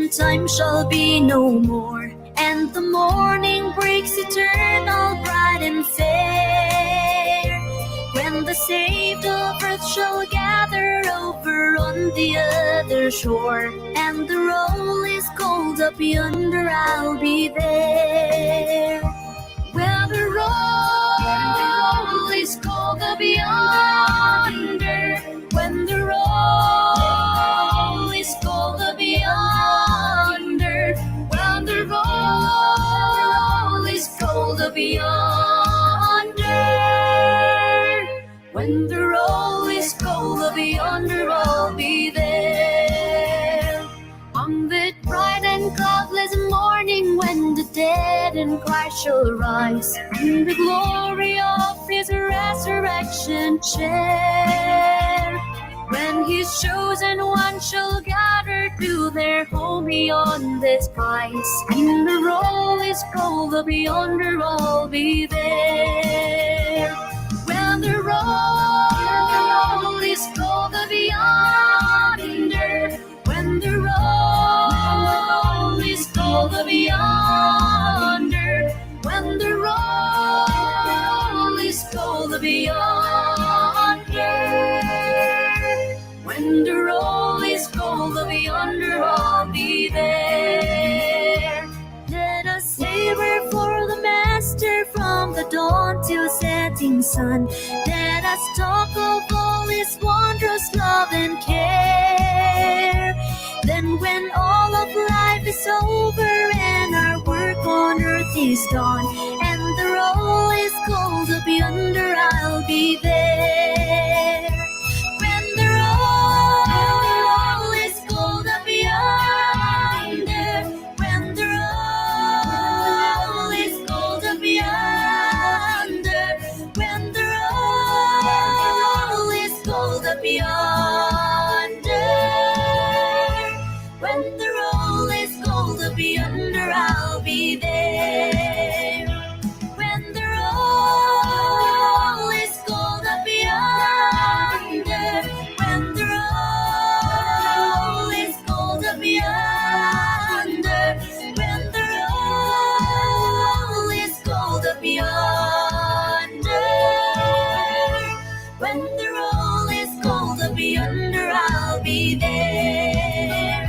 when time shall be no more, and the morning breaks eternal, bright and fair, when the saved of earth shall gather over on the other shore, and the roll is called up yonder, I'll be there. Where the roll is called up yonder, when the roll is called up yonder, when the roll is called up yonder, when the roll is called up yonder, I'll be there. On that bright and cloudless morning, when the dead in Christ shall rise, and the glory of his resurrection share, when his chosen ones shall gather to their home beyond the skies, and the roll is called up yonder, I'll be there. When the roll is called up yonder, when the roll is called up yonder, when the roll is called up yonder, when the roll is called up yonder, I'll be there. Let us labor for the Master from the dawn till setting sun. Let us talk of all his wondrous love and care. Then when all of life is over and our work on earth is done, and the roll is called up yonder, I'll be there. When the roll is called up yonder, when the roll is called up yonder, when the roll is called up yonder, when the roll is called up yonder, I'll be there. When the roll is called up yonder, when the roll is called up yonder, when the roll is called up yonder, when the roll is called up yonder, I'll be there.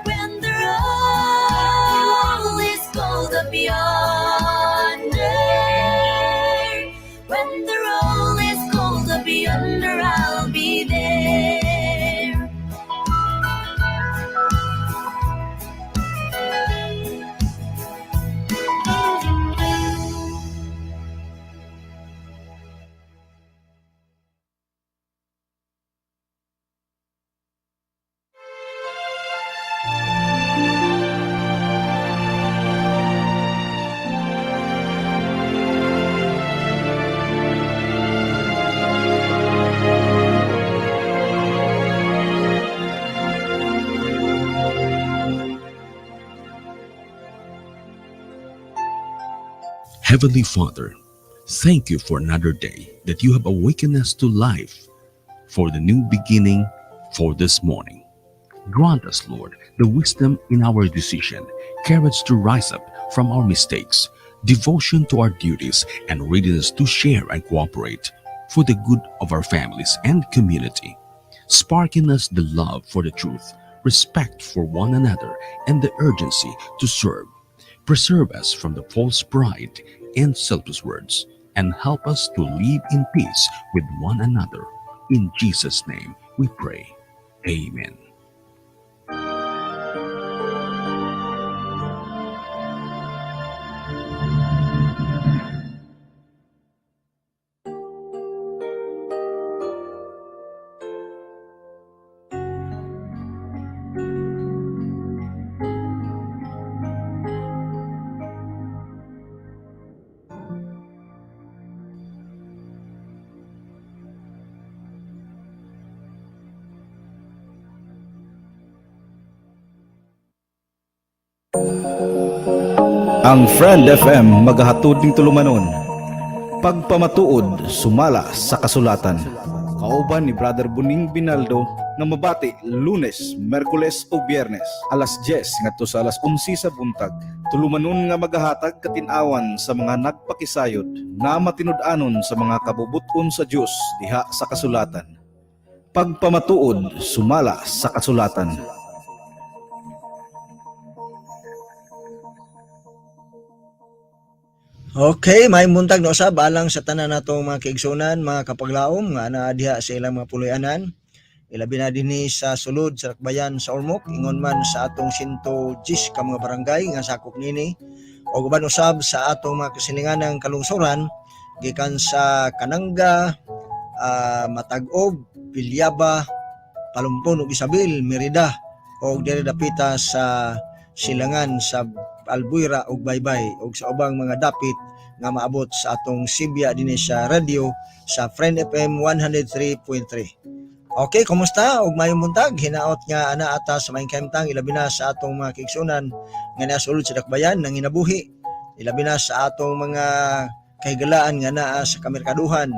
When the roll is called up yonder, when the roll is called up yonder, I'll be there. Heavenly Father, thank you for another day that you have awakened us to life, for the new beginning, for this morning. Grant us, Lord, the wisdom in our decision, courage to rise up from our mistakes, devotion to our duties, and readiness to share and cooperate for the good of our families and community. Spark in us the love for the truth, respect for one another, and the urgency to serve. Preserve us from the false pride and selfish words, and help us to live in peace with one another. In Jesus' name we pray. Amen. Ang Friend FM magahatod ning tulumanon. Pagpamatuod sumala sa kasulatan. Kauban ni Brother Buning Binaldo nga mabati Lunes, Merkules ug Biyernes alas 10 ngadto sa alas 11 sa buntag. Tulumanon nga magahatag katin-awan sa mga nagpakisayod nga matinud-anon sa mga kabubuton sa Dios diha sa kasulatan. Pagpamatuod sumala sa kasulatan. Okay, may muntag na usab alang sa tanan natong mga kaigsunan, mga kapaglaom nga naa diha sa ilang mga puloy-anan. Ilabi na dinhi sa sulod sa Lakbayan sa Ormoc, ingon man sa atong 110 ka mga barangay nga sakop nini. O guban usab sa atong mga kasilinganang kalungsuran gikan sa Kananga, Matag-og, Pilyaba, Palumpon ug Isabel, Merida o diri dapita sa silangan sa Albuera ug Baybay ug sa ubang mga dapit nga maabot sa atong Sibya dinhi sa radio sa Friend FM 103.3. Okay, kumusta? Ug mayong buntag, hinaot nga ana ata sa maing kaimtang ilabi na sa atong mga kiigsunan nga nasulod sa dakbayan nang inabuhi. Ilabi na sa atong mga kahigalaan nga naa sa kamerkaduhan.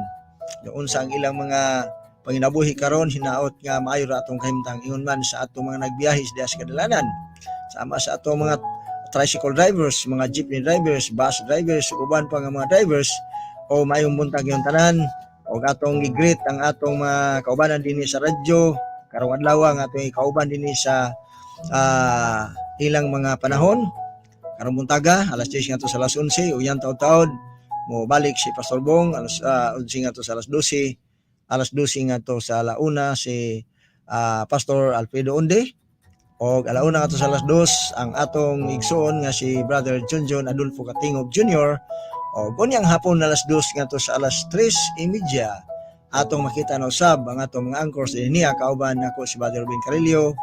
Doon sa ang ilang mga panginabuhi karon hinaot nga maayo ra atong kaimtang ingon man sa atong mga nagbiyahe sa kadalanan. Sama sa atong mga tricycle drivers, mga jeepney drivers, bus drivers, uban pa nga mga drivers o mayong buntag yung tanan o atong i-greet ang atong mga kaubanan dinhi sa radyo karong adlaw ang atong kauban dinhi sa ilang mga panahon karong buntaga alas 10 ngadto sa alas 11 uyan taud-taud mo balik si Pastor Bong alas 11 ngadto sa alas 12 ngadto sa alauna si Pastor Alfredo Onde og alauna ngadto sa alas 2 ang atong igsoon nga si Brother John Adolfo Katingog Jr. o gonyang hapon alas 2 ngadto sa alas 3:30 atong makita na usab ang atong mga anchors dinhi kauban nako si Brother Ruben Carillo,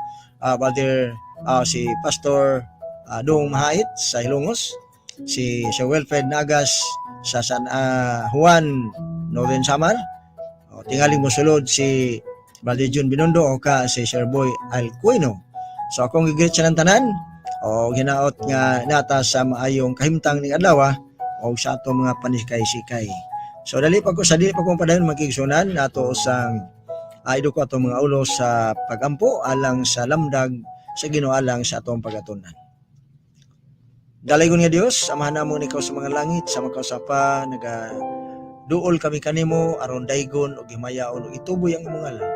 si Pastor Dong Mahait sa Hilongos, si Sir Wilfred Nagas sa San Juan Northern Samar. O tingaling mosulod si Brother June Binondo o ka si Sir Boy Alcuino. So akong gigreet sa tanan o hinaot nga nata sa maayong kahimtang ning adlaw o sa ato mga panikay-sikay. So dili pa kong padayon magigsunan nato sang ido ko ato mga ulo sa pagampo alang sa lamdag sa Ginoo alang sa atong pagatunan. Dalaygon nga Dios, amahan namo ikaw sa mga langit, sa mga kausapa, duol kami kanimo aron daygon og himayaon og ituboy ang imong ngalan.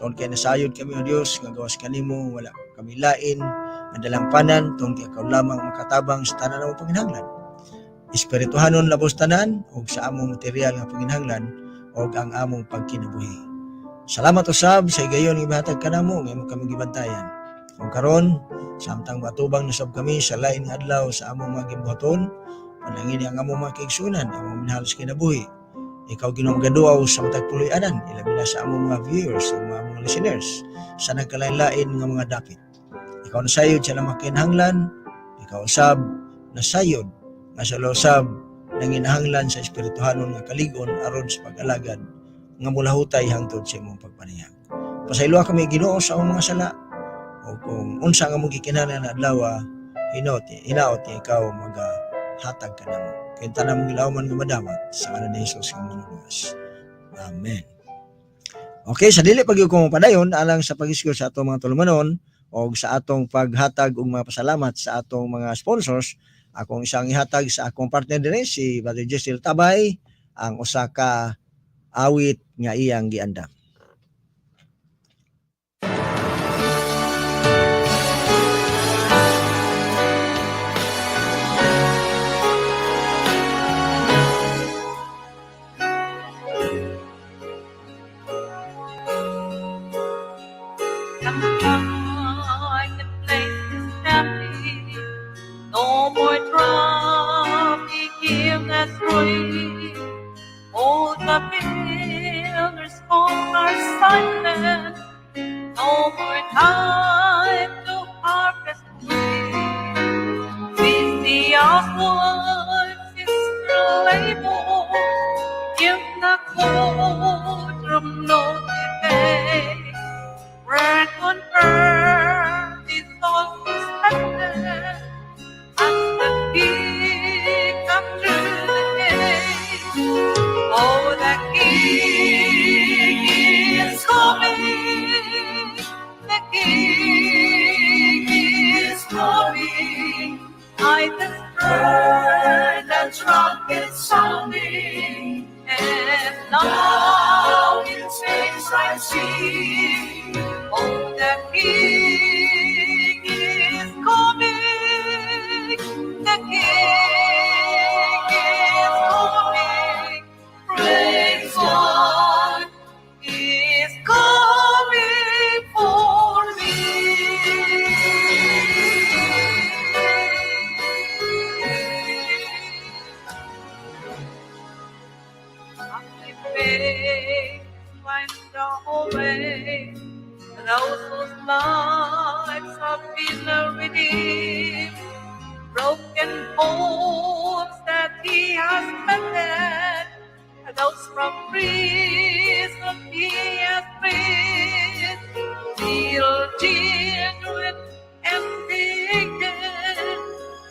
Tungod kay nasayod kami o Dios nga gawas kanimo wala kami lain ang dalampanan tungod kay ikaw lamang makatabang sa tanan namong panginahanglan. Espirituhanon labos tanan og sa among material nga panginahanglan og ang among pagkinabuhi. Salamat usab sa higayon nga ibahatag kanamo nga imo kami gibantayan. Kung karon samtang matubang nasab kami sa lain nga adlaw sa among mga gimbuhaton, panangini ang among mga kaigsunan, among minahal sa kinabuhi. Ikaw Ginoo magaduaw sa matag puloy-anan, ilabi na sa among mga viewers, sa mga listeners, sa nagkalain-lain nga mga dapit. Ikaw nasayod sa lamang kinahanglan, ikaw usab nasayod nga sa usab nanginahanglan sa espirituhanon nga kaligon aron sa pag-alagad nga mulahutay hangtod sa imong pagpanayag. Pasayloa kami Ginoo sa among mga sala. O kung unsa nga mong gikinahanglan na adlaw, hinaot ikaw magahatag ka namo. Kaya tanang mong ilawman nga madawat sa ngalan ni Jesus nga manunwas. Amen. Okay, sa dili pag ko padayon alang sa pag-isgot sa atong mga tulumanon o sa atong paghatag og mga pasalamat sa atong mga sponsors, akong isang ihatag sa akong partner dinhi si Brother Jesel Tabay ang usa ka awit nga iyang giandam. No more traffic in the street. All the builders are silent. No more time to harvest wheat. Busy housewives is labor in the courtroom, no delay. Work on earth is all suspended as the king comes through the gate. Oh, the king is coming. I just heard the trumpet sounding, and now in space I see, oh, the King is coming, the King is coming, praise God, He is coming for me. My faith finds the way. Those whose lives have been redeemed, broken homes that He has mended, those from prison He has freed, feel genuine and beaten,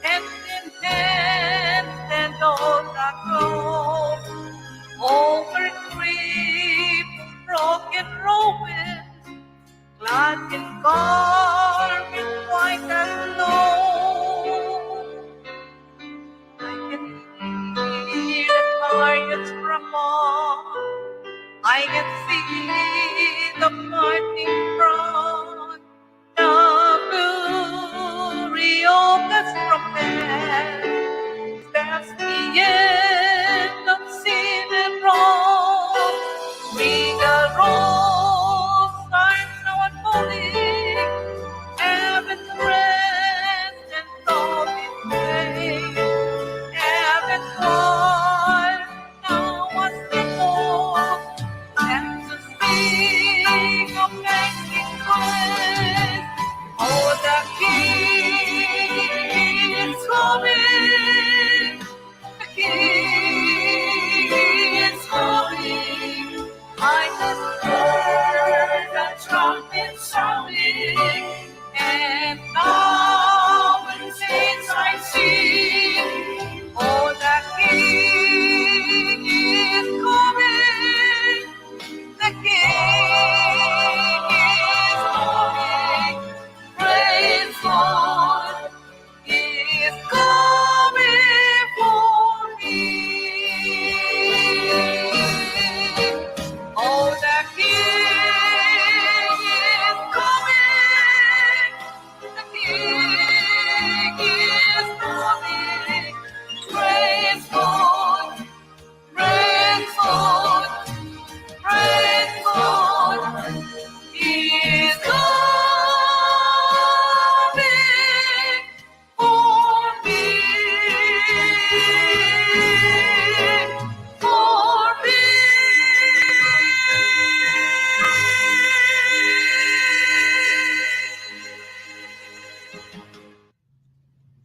and in hands and on the cross, over grief, broken ruin, clad in garment white as snow. I can see the chariots from on. I can see the fighting front. The glory of the trumpet. That's the end of sin and wrong. We the rose are now unfolding. Heaven's rest and love in faith. Heaven's call now was before. And to sing of thanking praise. Oh, the King is coming. The King is coming. I just heard the trumpet sounding, and now in saints I sing. Oh, the King is coming. The King is coming. Praise God. He is coming for me. Oh, the King is coming. The King is coming. Praise God. Praise God. Praise God. He is coming for me. For me.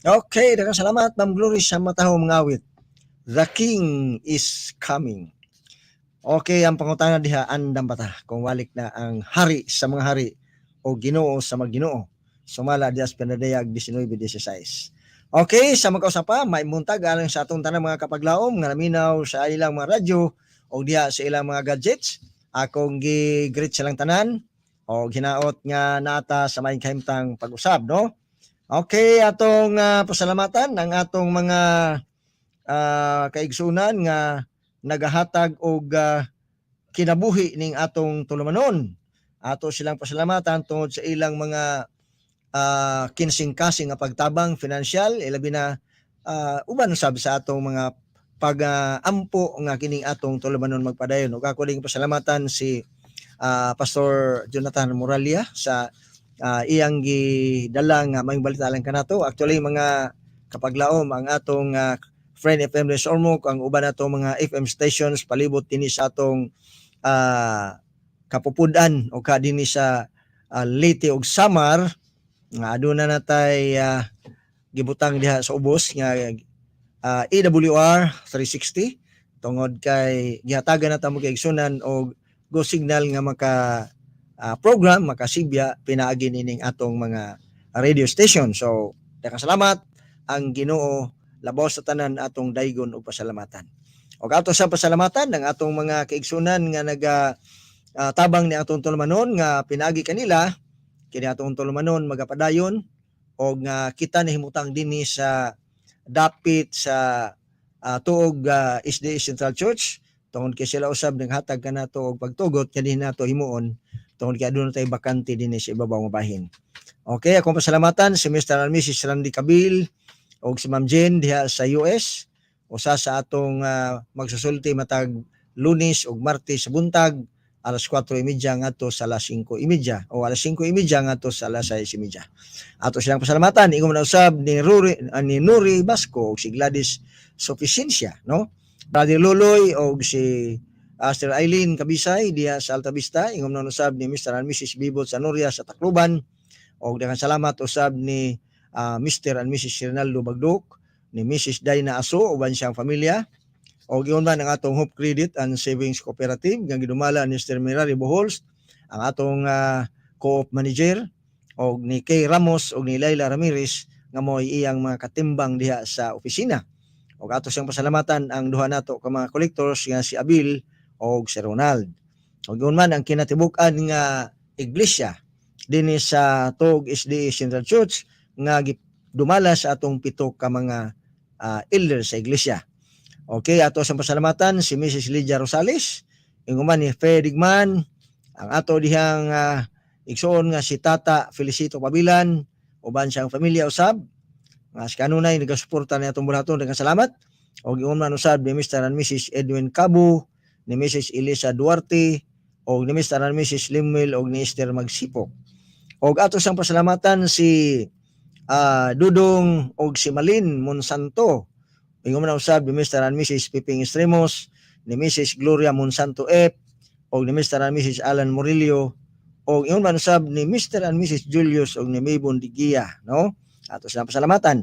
Okay, daghang salamat Ma'am Glory sa matahong mga awit. The King is coming. Okay, ang pangutana diha andam bata kung walik na ang hari sa mga hari o Ginoo sa mga Ginoo. Sumala diha sa Pinadayag 19:16. Okay, sa magkausapa, maimuntag alang sa atong tanang mga kapaglaom nga naminaw sa ilang mga radyo o diha sa ilang mga gadgets. Akong gi-greet silang tanan o ginaot nga nata sa may kahimtang pag-usab, no? Okay, atong pasalamatan ang atong mga kaigsunan nga nagahatag og kinabuhi ning atong tulumanon. Ato silang pasalamatan tungod sa ilang mga kinsing-kasing nga pagtabang financial, ilabi na uban sab sa atong mga pag-ampo nga kining atong tulumanon magpadayon. Ug ako ding pasalamatan si Pastor Jonathan Moralia sa iyang gidala nga may balita lang kanato. Actually mga kapaglaom ang atong Friend FM Res Ormoc, ang uban nato mga FM stations palibot dinhi sa atong kapupudan o ka dinhi sa Leyte ug Samar nga aduna natay gibutang diha sa ubos nga AWR 360 tungod kay gihatagan nata mo kay igsunan og go signal nga maka program makasibya pinaagi nining atong mga radio station. So daghang salamat ang Ginoo labaw sa tanan atong daygon ug pasalamatan. Og ato sa pasalamatan ng atong mga kaigsunan nga naga tabang ni atong tulumanon nga pinaagi kanila kini atong tulumanon magapadayon og nga kita nahimutang dinhi sa dapit sa tuog SDA Central Church tungod kay sila usab naghatag kanato og pagtugot kani nato himuon tungod kay aduna tay bakante dinhi sa ibabaw nga bahin. Okay, akong pasalamatan si Mr. and Mrs. Randy Cabil o si Ma'am Jen diha sa US. Usa sa atong magsusulti matag Lunes ug Martes sa buntag alas 4:30 ngadto sa alas 5:30 o alas 5:30 ngadto sa alas 6:30. Ato silang pasalamatan ingon na usab ni Nuri Basco ug si Gladys Sufficiencia, no? Brother Luloy ug si Sir Eileen Kabisay diha sa Alta Vista ingon na usab ni Mr. and Mrs. Bibot Sanoria sa Tacloban. Og daghang salamat usab ni Mr. and Mrs. Rinaldo Bagdok, ni Mrs. Dayna Aso uban siyang pamilya. Og iyon man ang atong Hope Credit and Savings Cooperative nga gidumala ni Mr. Mirari Bohols, ang atong co-op manager og ni Kay Ramos og ni Laila Ramirez nga mo'y iyang mga katimbang diha sa opisina. Og ato siyang pasalamatan ang duha nato ka mga collectors nga si Abil og si Ronald. Og iyon man ang kinatibuk-an nga iglesia dinhi sa Tog SDA Central Church nga dumala sa atong 7 ka mga elder sa iglesia. Okay, ato sa pasalamatan si Mrs. Lydia Rosales, inguman ni Fedigman, ang ato dihang igsoon nga si Tata Felicito Pabilan, uban siyang pamilya usab, nga si kanunay nagasuporta ni atong bulaton, daghang salamat. Og inguman usab ni Mr. and Mrs. Edwin Cabo, ni Mrs. Elisa Duarte, og ni Mr. and Mrs. Limwell og ni Esther Magsipok. Og ato sang pasalamatan si Dudong og si Malin Monsanto. Ingon na usab ni Mr. and Mrs. Piping Estremos, ni Mrs. Gloria Monsanto F, og ni Mr. and Mrs. Alan Murillo, og ingon man usab ni Mr. and Mrs. Julius og ni Maybon Digia, no? Ato sang pasalamatan.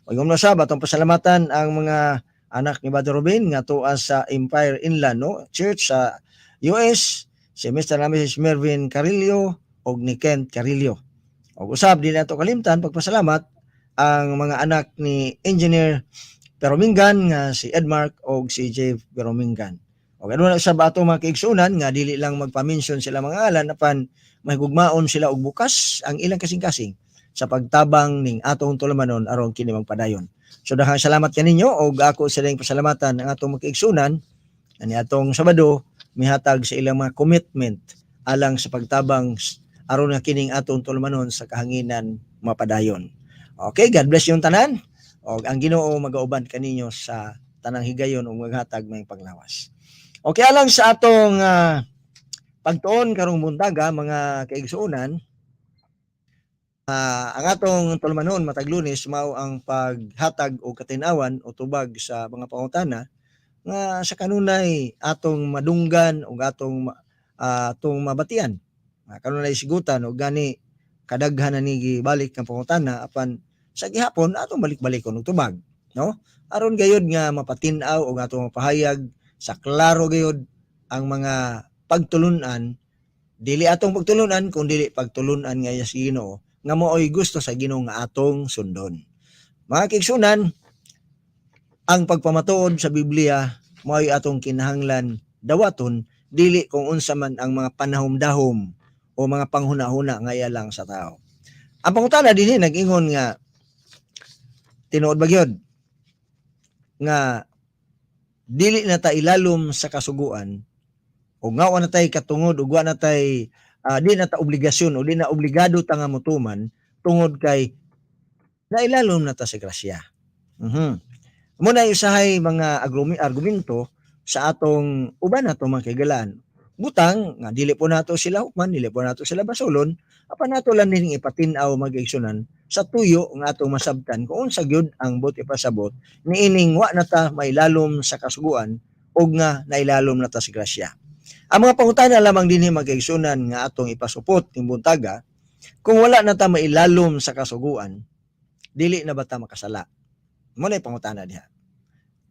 Og ingon na usab atong pasalamatan ang mga anak ni Brother Robin nga tuwa sa Empire Inland, no? Church sa US, si Mr. and Mrs. Mervin Carillo og ni Kent Carillo. Og usab din nato kalimtan pagpasalamat ang mga anak ni Engineer Peromingan nga si Edmark og si Jeff Peromingan. Og ano na usab ato mga kaigsunan nga dili lang magpa-mention sila mga ngalan apan mahigugmaon sila og bukas ang ilang kasing-kasing sa pagtabang ning atong tulumanon aron kini magpadayon. So daghang salamat kaninyo og ako sa ding pasalamatan ang atong mga kaigsunan ani atong Sabado mihatag sa ilang mga commitment alang sa pagtabang aron nga kining atong tulumanon sa kahanginan mapadayon. Okay, God bless yung tanan. Og ang Ginoo magauban kaninyo sa tanang higayon ug maghatag may paglawas. Okay, alang sa atong pagtuon karong buntaga mga kaigsuonan, ang atong tulumanon matag Lunes mao ang paghatag og katin-awan o tubag sa mga pangutana nga sa kanunay atong madunggan ug atong mabatian. Kanunay sigutan o gani kadaghan na ni gibalik ang pangutana apan sa gihapon atong balik-balikon og tubag, no? Aron gayud nga mapatin-aw og atong mapahayag sa klaro gayud ang mga pagtulunan, dili atong pagtulunan kun dili pagtulunan nga sa Ginoo nga maoy gusto sa Ginoo nga atong sundon. Mga kaigsunan, ang pagpamatuod sa Biblia maoy atong kinahanglan dawaton dili kung unsa man ang mga panahom-dahom o mga panghuna-huna nga iya lang sa tao. Ang pangutana dinhi nag-ingon nga tinuod ba gyud nga dili na ta ilalom sa kasuguan o nga wa na tay katungod ug wa na tay di na ta obligasyon o di na obligado ta nga motuman tungod kay nailalom na ta sa grasya. Muna usahay mga argumento sa atong uban nato mga kaigalan. Butang nga dili po nato sila hukman, dili po nato sila basulon, apan nato lang ning ipatin-aw mag-igsunan sa tuyo nga atong masabtan kung unsa gyud ang bot ipasabot niining wa na ta mailalom sa kasuguan ug nga nailalom na ta sa grasya. Ang mga pangutana lamang dinhi mag-igsunan nga atong ipasupot ning buntaga, kung wala na ta mailalom sa kasuguan, dili na ba ta makasala? Mo na pangutana diha.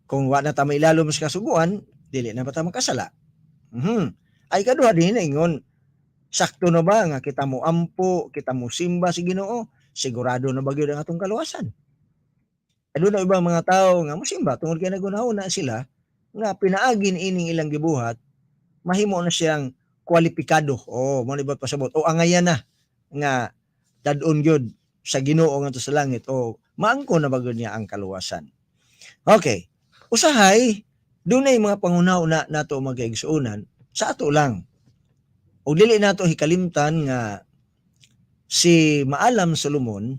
Kung wa na ta mailalom sa kasuguan, dili na ba ta makasala? Ay kaduha din ingon, sakto na ba nga kita mo ampo, kita mo simba si Ginoo, sigurado na ba gyud ang atong kaluwasan? Ado na ibang mga tao nga mosimba tungod kay nagunahuna sila nga pinaagin ining ilang gibuhat, mahimo na siyang kwalipikado. Mo ni ba pasabot o angayan na nga dadon gyud sa Ginoo ngadto sa langit o maangko na bagod niya ang kaluwasan. Okay. Usahay dunay mga panghuna-una nato magkaigsuonan sa ato lang. O dili nato hikalimtan nga si Maalam Solomon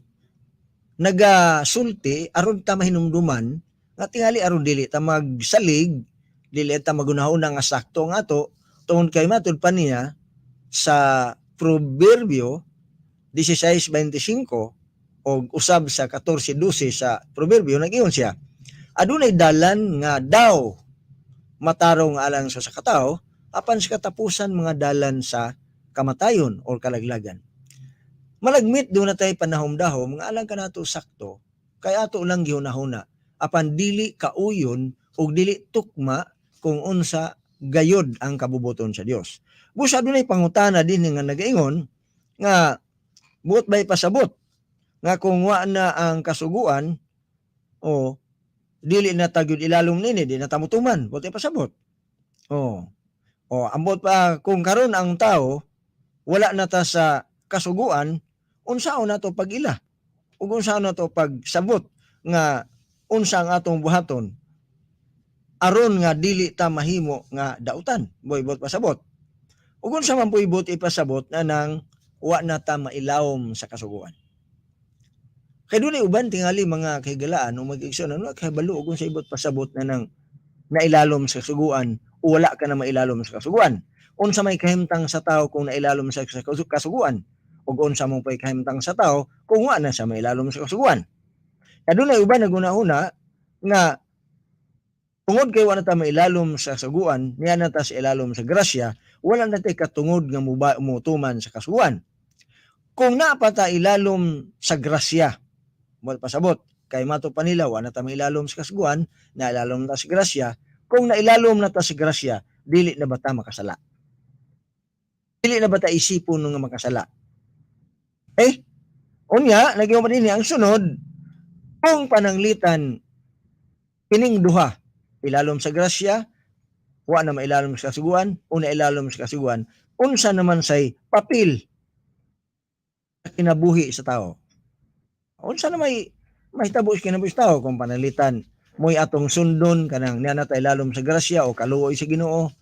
nagasulti aron ta mahinumduman nga tingali aron dili ta magsalig, dili ta magunahuna nga sakto nga ato tungod kay matud pa niya sa Proverbio 16:25 o usab sa 14:12 sa Proverbio nag-ingon siya, adunay dalan nga daw matarong nga alang sa katao apan sa katapusan mga dalan sa kamatayon o kalaglagan. Malagmit doon na tayo panahom-dahom nga alang ka nato sakto kay ato lang gihunahuna apan dili kauyon o dili tukma kung unsa gayod ang kabubuton sa Dios. Busa dunay pangutana din nga nagaingon nga buot bay pasabot nga kung wa na ang kasuguan o dili na tagyud ilalom nini di na tamutuman buot ay pasabot. Ambot pa kung karon ang tao wala na ta sa kasuguan, unsaon nato pag-ila ug unsaon nato pagsabot nga unsa ang atong buhaton aron nga dili ta mahimo nga dautan buot pasabot. Ug unsa man puy buot ipasabot na nang wa na ta mailawom sa kasuguan. Kay dunay uban tingali mga kahigalaan o mag-igsoon wala kay balo ug unsa ibot pasabot na nang nailalom sa kasuguan o wala ka na mailalom sa kasuguan. Unsa may kahimtang sa tao kung nailalom sa kasuguan ug unsa mo pay kahimtang sa tao kung wa na siya mailalom sa kasuguan. Adunay uban naguna-una nga tungod kay wa na ta mailalom sa kasuguan, niya na ta sa ilalom sa grasya, wala na tay katungod nga mutuman sa kasuguan. Kung naapa ta ilalom sa grasya, mo pasabot kay mato pa nila wa na ta mailalom sa kasuguan, na ilalom ta sa grasya. Kung nailalom na ta sa grasya, dili na ba ta makasala? Dili na ba ta isipon nga makasala? Unya, nagyo man dinhi ang sunod, kung pananglitan kining duha, ilalom sa grasya, wa na mailalom sa kasuguan, o nailalom sa kasuguan, unsa naman say papil sa kinabuhi sa tao? Unsa na may mahitabo sa kinabuhi sa tao kung pananglitan mo'y atong sundon kanang niya na ta ilalom sa grasya o kaluoy sa Ginoo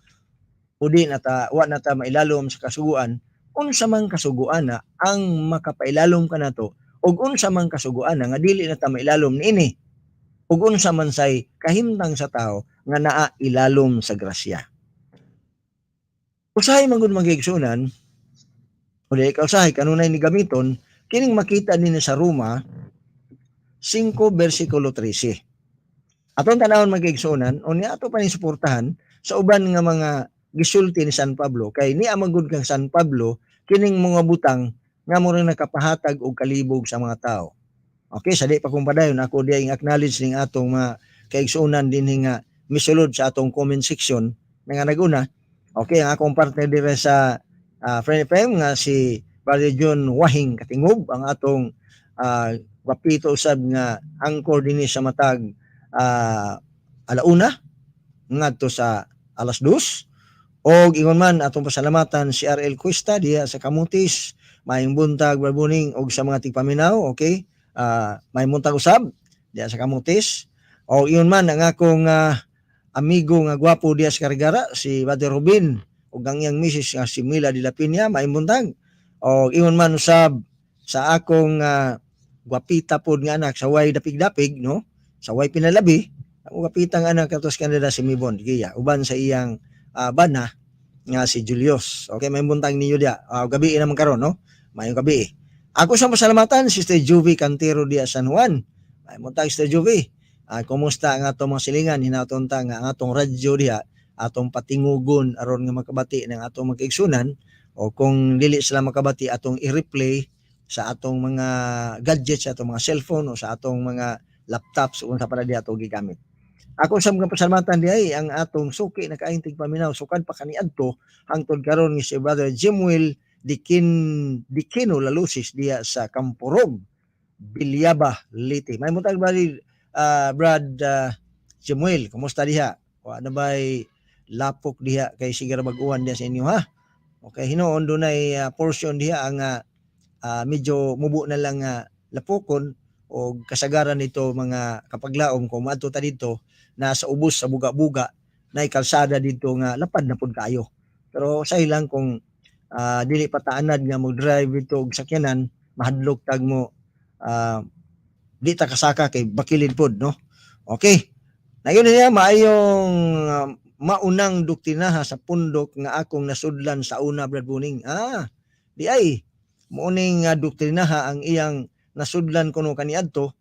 o di na ta wa na ta mailalom sa kasuguan, unsa man kasuguan na ang makapailalom kanato ug unsa man kasuguan na nga dili na ta mailalom niini ug unsa man say kahimtang sa tao nga naa ilalom sa grasya. Usahay man gud magigsunan o di ka usahay kanunay ni gamiton kining makita ninyo sa Roma 5 versikulo 13. Atong tanawon magigsunan o niya ato pa ni suportahan sa uban nga mga gisulti ni San Pablo kay niya magud kang San Pablo kining mga butang nga mo rin nakapahatag og kalibog sa mga tao. Okay, sa di pa kung padayon ako di acknowledge ning atong mga kaigsunan din nga misulod sa atong comment section nga naguna. Okay, ang akong partner dire sa friend FM nga si Brother John Wahing Katingob, ang atong wapito usab nga angkor dinhi sa matag alauna ngadto sa alas 2 og ingon man atong pasalamatan si RL Cuesta diha sa Kamutis, maayong buntag barbuning og sa mga tigpaminaw. Okay, maayong buntag usab diha sa Kamutis. Og ingon man ang akong amigo nga gwapo diha sa Carigara si Brother Robin ug ang iyang misis nga si Mila de la Piña, maayong buntag. Og ingon man usab sa akong gwapita pod nga anak sa way dapig-dapig, no, sa way pinalabi, ang gwapitang anak katos kanila si Mibon Giya uban sa iyang bana nga si Julius. Okay, may buntag ninyo dia. Gabi naman karon, no, mayong gabi. Ako sa pasalamatan Sister Juvie Cantero diha San Juan. May buntag Sister Juvie. Kumusta ang atong mga silingan hinaton ta nga ang atong radyo diha atong patingugon aron nga makabati ng atong magkaigsunan, o kung dili sila makabati atong i-replay sa atong mga gadgets, sa atong mga cellphone o sa atong mga laptops kung sa para di atong gigamit. Ako sa mga pasalamatan diay ang atong suki na kaayong tigpaminaw sukad pa kaniadto hangtod karon ni si Brother Jimwell Dikino Lalusis diya sa Campurog, Bilyaba, Liti. May mutag bali Brad Jimwell, kumusta diha? Wa na bay lapok diha kay sigar bag-uwan diha sa inyo, ha? Okay, hinoon dunay portion diha ang medyo mubo na lang lapukon o kasagaran nito mga kapaglaom kung maadto ta dito na sa ubos sa buga-buga na kalsada dito nga lapad na pud kayo. Pero sa ilang kung dili pa taanad nga mo drive dito og sakyanan, mahadlok tag mo di ta kasaka kay bakilid pod, no? Okay. Nayon niya maayong maunang doktrinaha sa pundok nga akong nasudlan sa una, Brad Buning. Di ay muuning doktrinaha ang iyang nasudlan kuno kaniadto.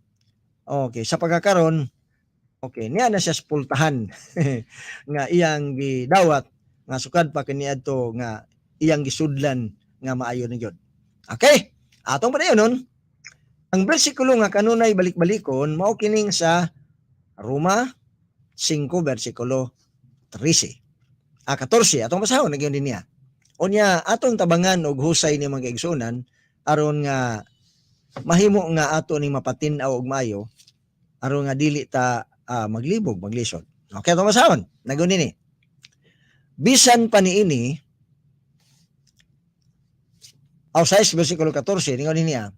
Okay, sa pagkakaron, okay, niya na siya pultahan nga iyang gidawat nga sukad pa kaniadto nga iyang gisudlan nga maayo ni Gud. Okay? Atong padayonon, ang bersikulo nga kanunay balik-balikon mao kining sa Roma 5 bersikulo 13. 14 atong basahon nagyon din niya. Unya atong tabangan og husay ni mga igsunan aron nga mahimo nga ato ning mapatin-aw og maayo aron nga dili ta maglibog, maglisod. Okay, atong basahon nagyon dinhi. Bisan pa niini 6 bersikulo 14 ningon niya.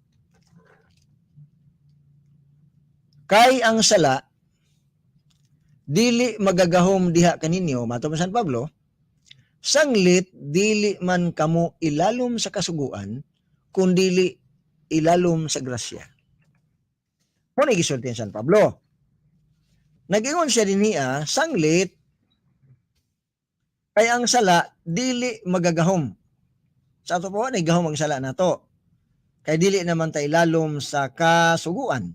Kay ang sala dili magagahom diha kaninyo, mato San Pablo, sanglit dili man kamo ilalom sa kasuguan, kundili ilalom sa grasya. Muna gisulti San Pablo. Nag-ingon siya din niya, sanglit kay ang sala dili magagahom. Sa ato po, nagahom ang sala na to. Kay dili naman ta ilalom sa kasuguan.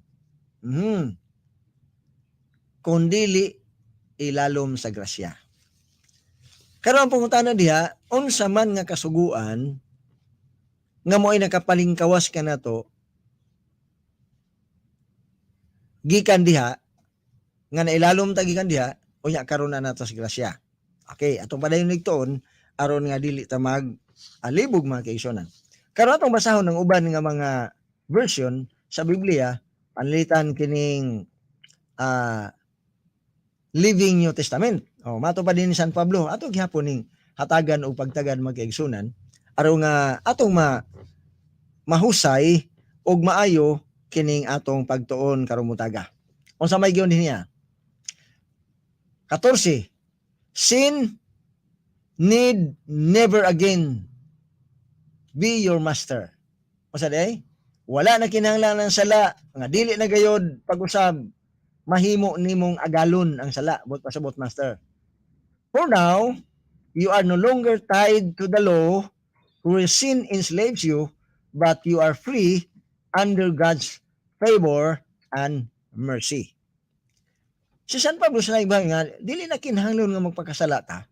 Kundili ilalom sa grasya. Karon ang pangutana diha, unsa man nga kasuguan nga mo'y nakapalingkawas ka na to, gikan diha, nga nailalom ta gikan diha, unya karon na nato sa grasya. Okay, atong padayon nigtuon aron nga dili ta mag alibog mga kaigsunan. Karon atong basahon ng uban nga mga version sa Biblia, panlitan kining Living New Testament. Mato pa din ni San Pablo, ato gihapon ning hatagan o pagtagad magkaigsunan aron nga atong mahusay og maayo kining atong pagtuon karong mutaga. Unsa may giyon niya? 14. Sin need never again be your master. Unsa day? Wala na kinahanglan ng sala nga dili na gayod pag-usab mahimo nimong agalon ang sala but pasabot master. For now, you are no longer tied to the law where sin enslaves you, but you are free under God's favor and mercy. Si San Pablo sa naibang nga, dili na kinahanglan nga magpakasala ta.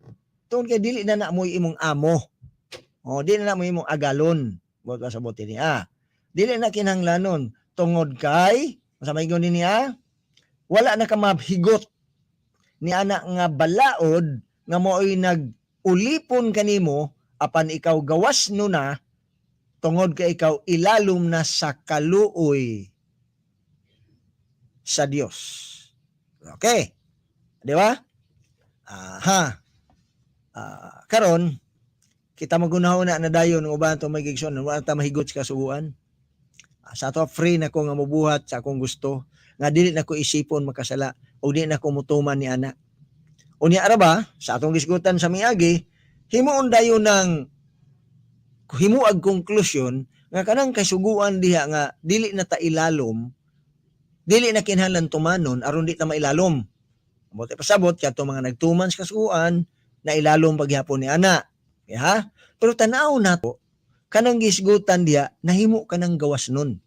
Tungod kay dili na naamoy imong amo. Dili na naamoy imong agalon. But pasabot niya. Dili na kinahanglanon tungod kay, sa may gawin niya, wala na ka mahigot ni anak nga balaod nga mo'y nag-ulipon kanimo apan ikaw gawas no na tungod kay ikaw ilalom na sa kaluoy sa Dios. Okay. Di ba? Karon kita magunahon na dayon ng uban itong magigson wala ta mahigot sa kasuguan. Sa ato free na ko nga mabuhat sa akong gusto nga dili na ko isipon makasala o dili na ko mutuman ni ana. Unya ara ba sa atong gisgutan sa miagi himuon dayon ng himuag konklusyon nga kanang kasuguan diha nga dili na ta ilalom, dili na kinahanglan tumanon aron di ta mailalom. Mote pasabot kadto mga nagtuman sa kasuguan na ilalom paghapon ni ana. Ha? Pero tanaw nato kanang gisgutan diha nahimo kanang gawas nun.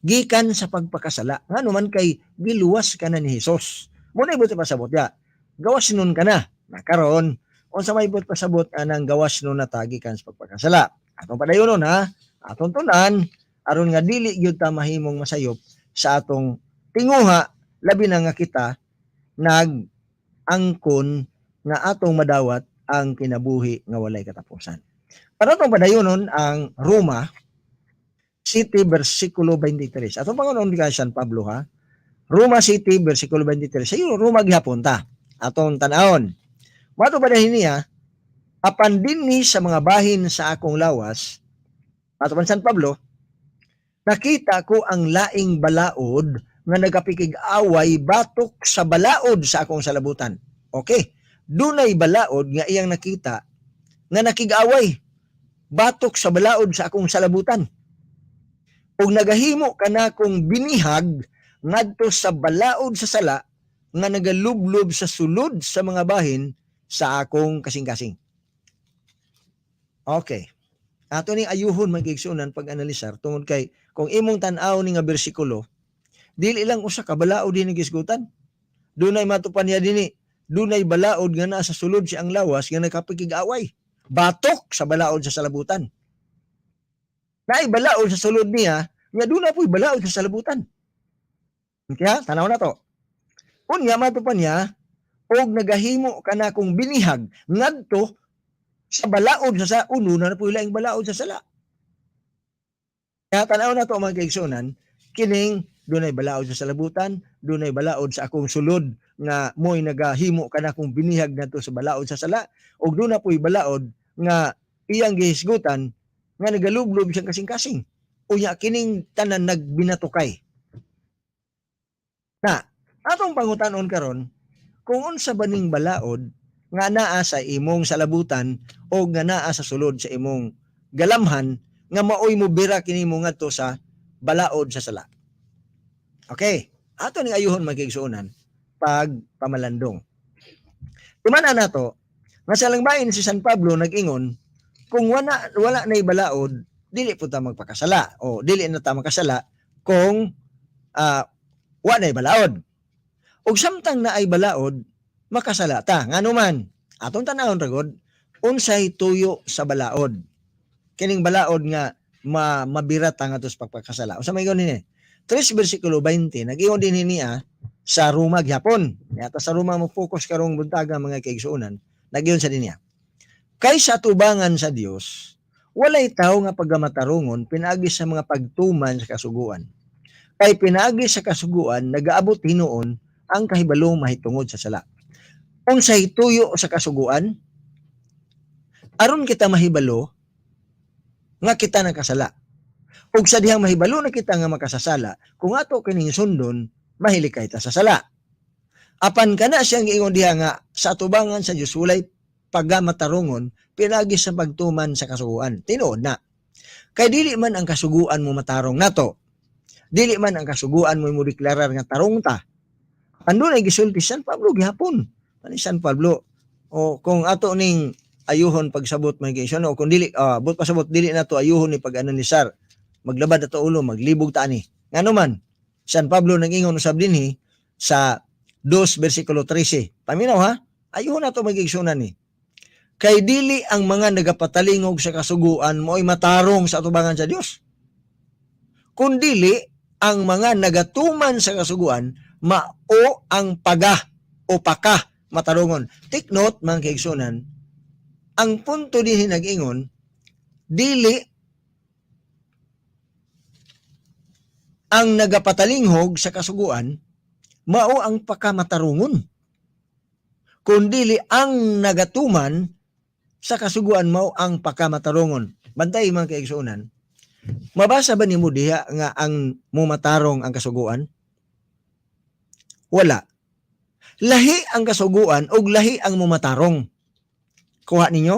Gikan sa pagpakasala. Ngano man kay giluwas ka na ni Hesus. Muna ibot pasabot ya. Gawas nun ka na. Nakaroon. Unsa may ibot pasabot anang gawas nun na gikan sa pagpakasala. Atong padayonon ha. Atong tunan aron nga dili gyud ta mahimong masayop sa atong tinguha labi na nga kita nag-angkon nga atong madawat ang kinabuhi nga walay katapusan. Para atong padayonon ang Roma City, versikulo 23. Atong pangunon ni San Pablo ha. Roma City, versikulo 23. Sa iyo, Roma gihapon ta. Atong tanahon. Mato pa dahil niya, apan dinhi sa mga bahin sa akong lawas, ato man San Pablo, nakita ko ang laing balaod nga nagapikig-away batok sa balaod sa akong salabutan. Okay, dunay balaod nga iyang nakita nga nakig-away batok sa balaod sa akong salabutan. Ug nagahimo kana kong binihag ngadto sa balaod sa sala nga nagalublob sa sulod sa mga bahin sa akong kasing-kasing. Okay. Ato ning ayuhon magigsunan pag-analisar tungod kay kung imong tan-aw ni nga bersikulo, dili lang usa ka balaod dinhi gisgutan. Dunay matupan niya dinhi, dunay balaod nga naa sa sulod si ang lawas nga nagkapikig-away. Batok sa balaod sa salabutan. Naay balaod sa sulod niya, nga doon na po'y balaod sa salabutan. Kaya, tanaw na to. Unya, matupan niya, og nagahimo ka na kong binihag, ngadto sa balaod sa uno na po'y laing balaod sa sala. Kaya, tanaw na to mga kaigsunan, kining doon ay balaod sa salabutan, doon ay balaod sa akong sulod, nga mo'y nagahimo ka na kong binihag ngadto sa balaod sa sala, og doon na po'y balaod nga iyang gihisgutan, nga nagalublob siyang kasing-kasing. Unya kining tanan nagbinatukay. Na, atong pangutanon karon, kung unsa baning balaod nga naa sa imong salabutan o nga naa sa sulod sa imong galamhan nga maoy mo bira kini mo ngadto sa balaod sa sala. Okay, ato ning ayuhon magigsuonan pag pamalandong. Tumana nato nga sa langbain si San Pablo nag-ingon kung wala nay balaod, dili po ta magpakasala o dili na ta makasala kung wala nay balaod. Ug samtang naay balaod, makasala ta. Ngano man, atong tanawon ragod, unsay tuyo sa balaod. Kining balaod nga mabirat nga tos pagpakasala. Unsa may ni 3 bersikulo 20, nag-ingon din niya sa Roma gyapon. Yata sa Roma mo focus karong buntaga mga kaigsuonan. Nag-ingon sa dinya. Kaysa tubangan sa Dios, walay tao nga pagamatarungon pinaagi sa mga pagtuman sa kasuguan. Kay pinaagi sa kasuguan nagaabot hinuon ang kahibalong mahitungod sa sala. Unsay tuyo sa kasuguan? Aron kita mahibalo nga kita nakasala. Ug sa dihang mahibalo na kita nga makasasala, kung ato kining sundon, mahilikay ta sa sala. Apan kana siyang giingon diha nga sa tubangan sa Dios walay pagamatarungon pinagi sa pagtuman sa kasuguan. Tinuod na. Kay dili man ang kasuguan mo matarong nato. Dili man ang kasuguan mo deklarar nga tarong ta. Andun ay gisulti San Pablo gihapon. Ani San Pablo o kung ato ning ayuhon pagsabot may giisyon o kung dili but pasabot dili nato ayuhon ni pag-analisar. Maglabad ato ulo, maglibog ta ani. Ngano man San Pablo nag-ingon usab dinhi sa 2 bersikulo 13. Paminaw ha? Ayuhon nato magigsunan ni. Kay dili ang mga nagapatalingog sa kasuguan mo'y matarong sa atubangan sa Dios. Kung dili ang mga nagatuman sa kasuguan mao ang o paka matarungon. Take note mga kaigsunan, ang punto din nag-ingon, dili ang nagapatalinghog sa kasuguan mao ang pakamatarungon. Kung dili ang nagatuman sa kasuguan mao ang pakamatarungon. Bantay mga kaigsunan. Mabasa ba nimo diha nga ang mumatarong ang kasuguan? Wala. Lahi ang kasuguan ug lahi ang mumatarong. Kuha ninyo?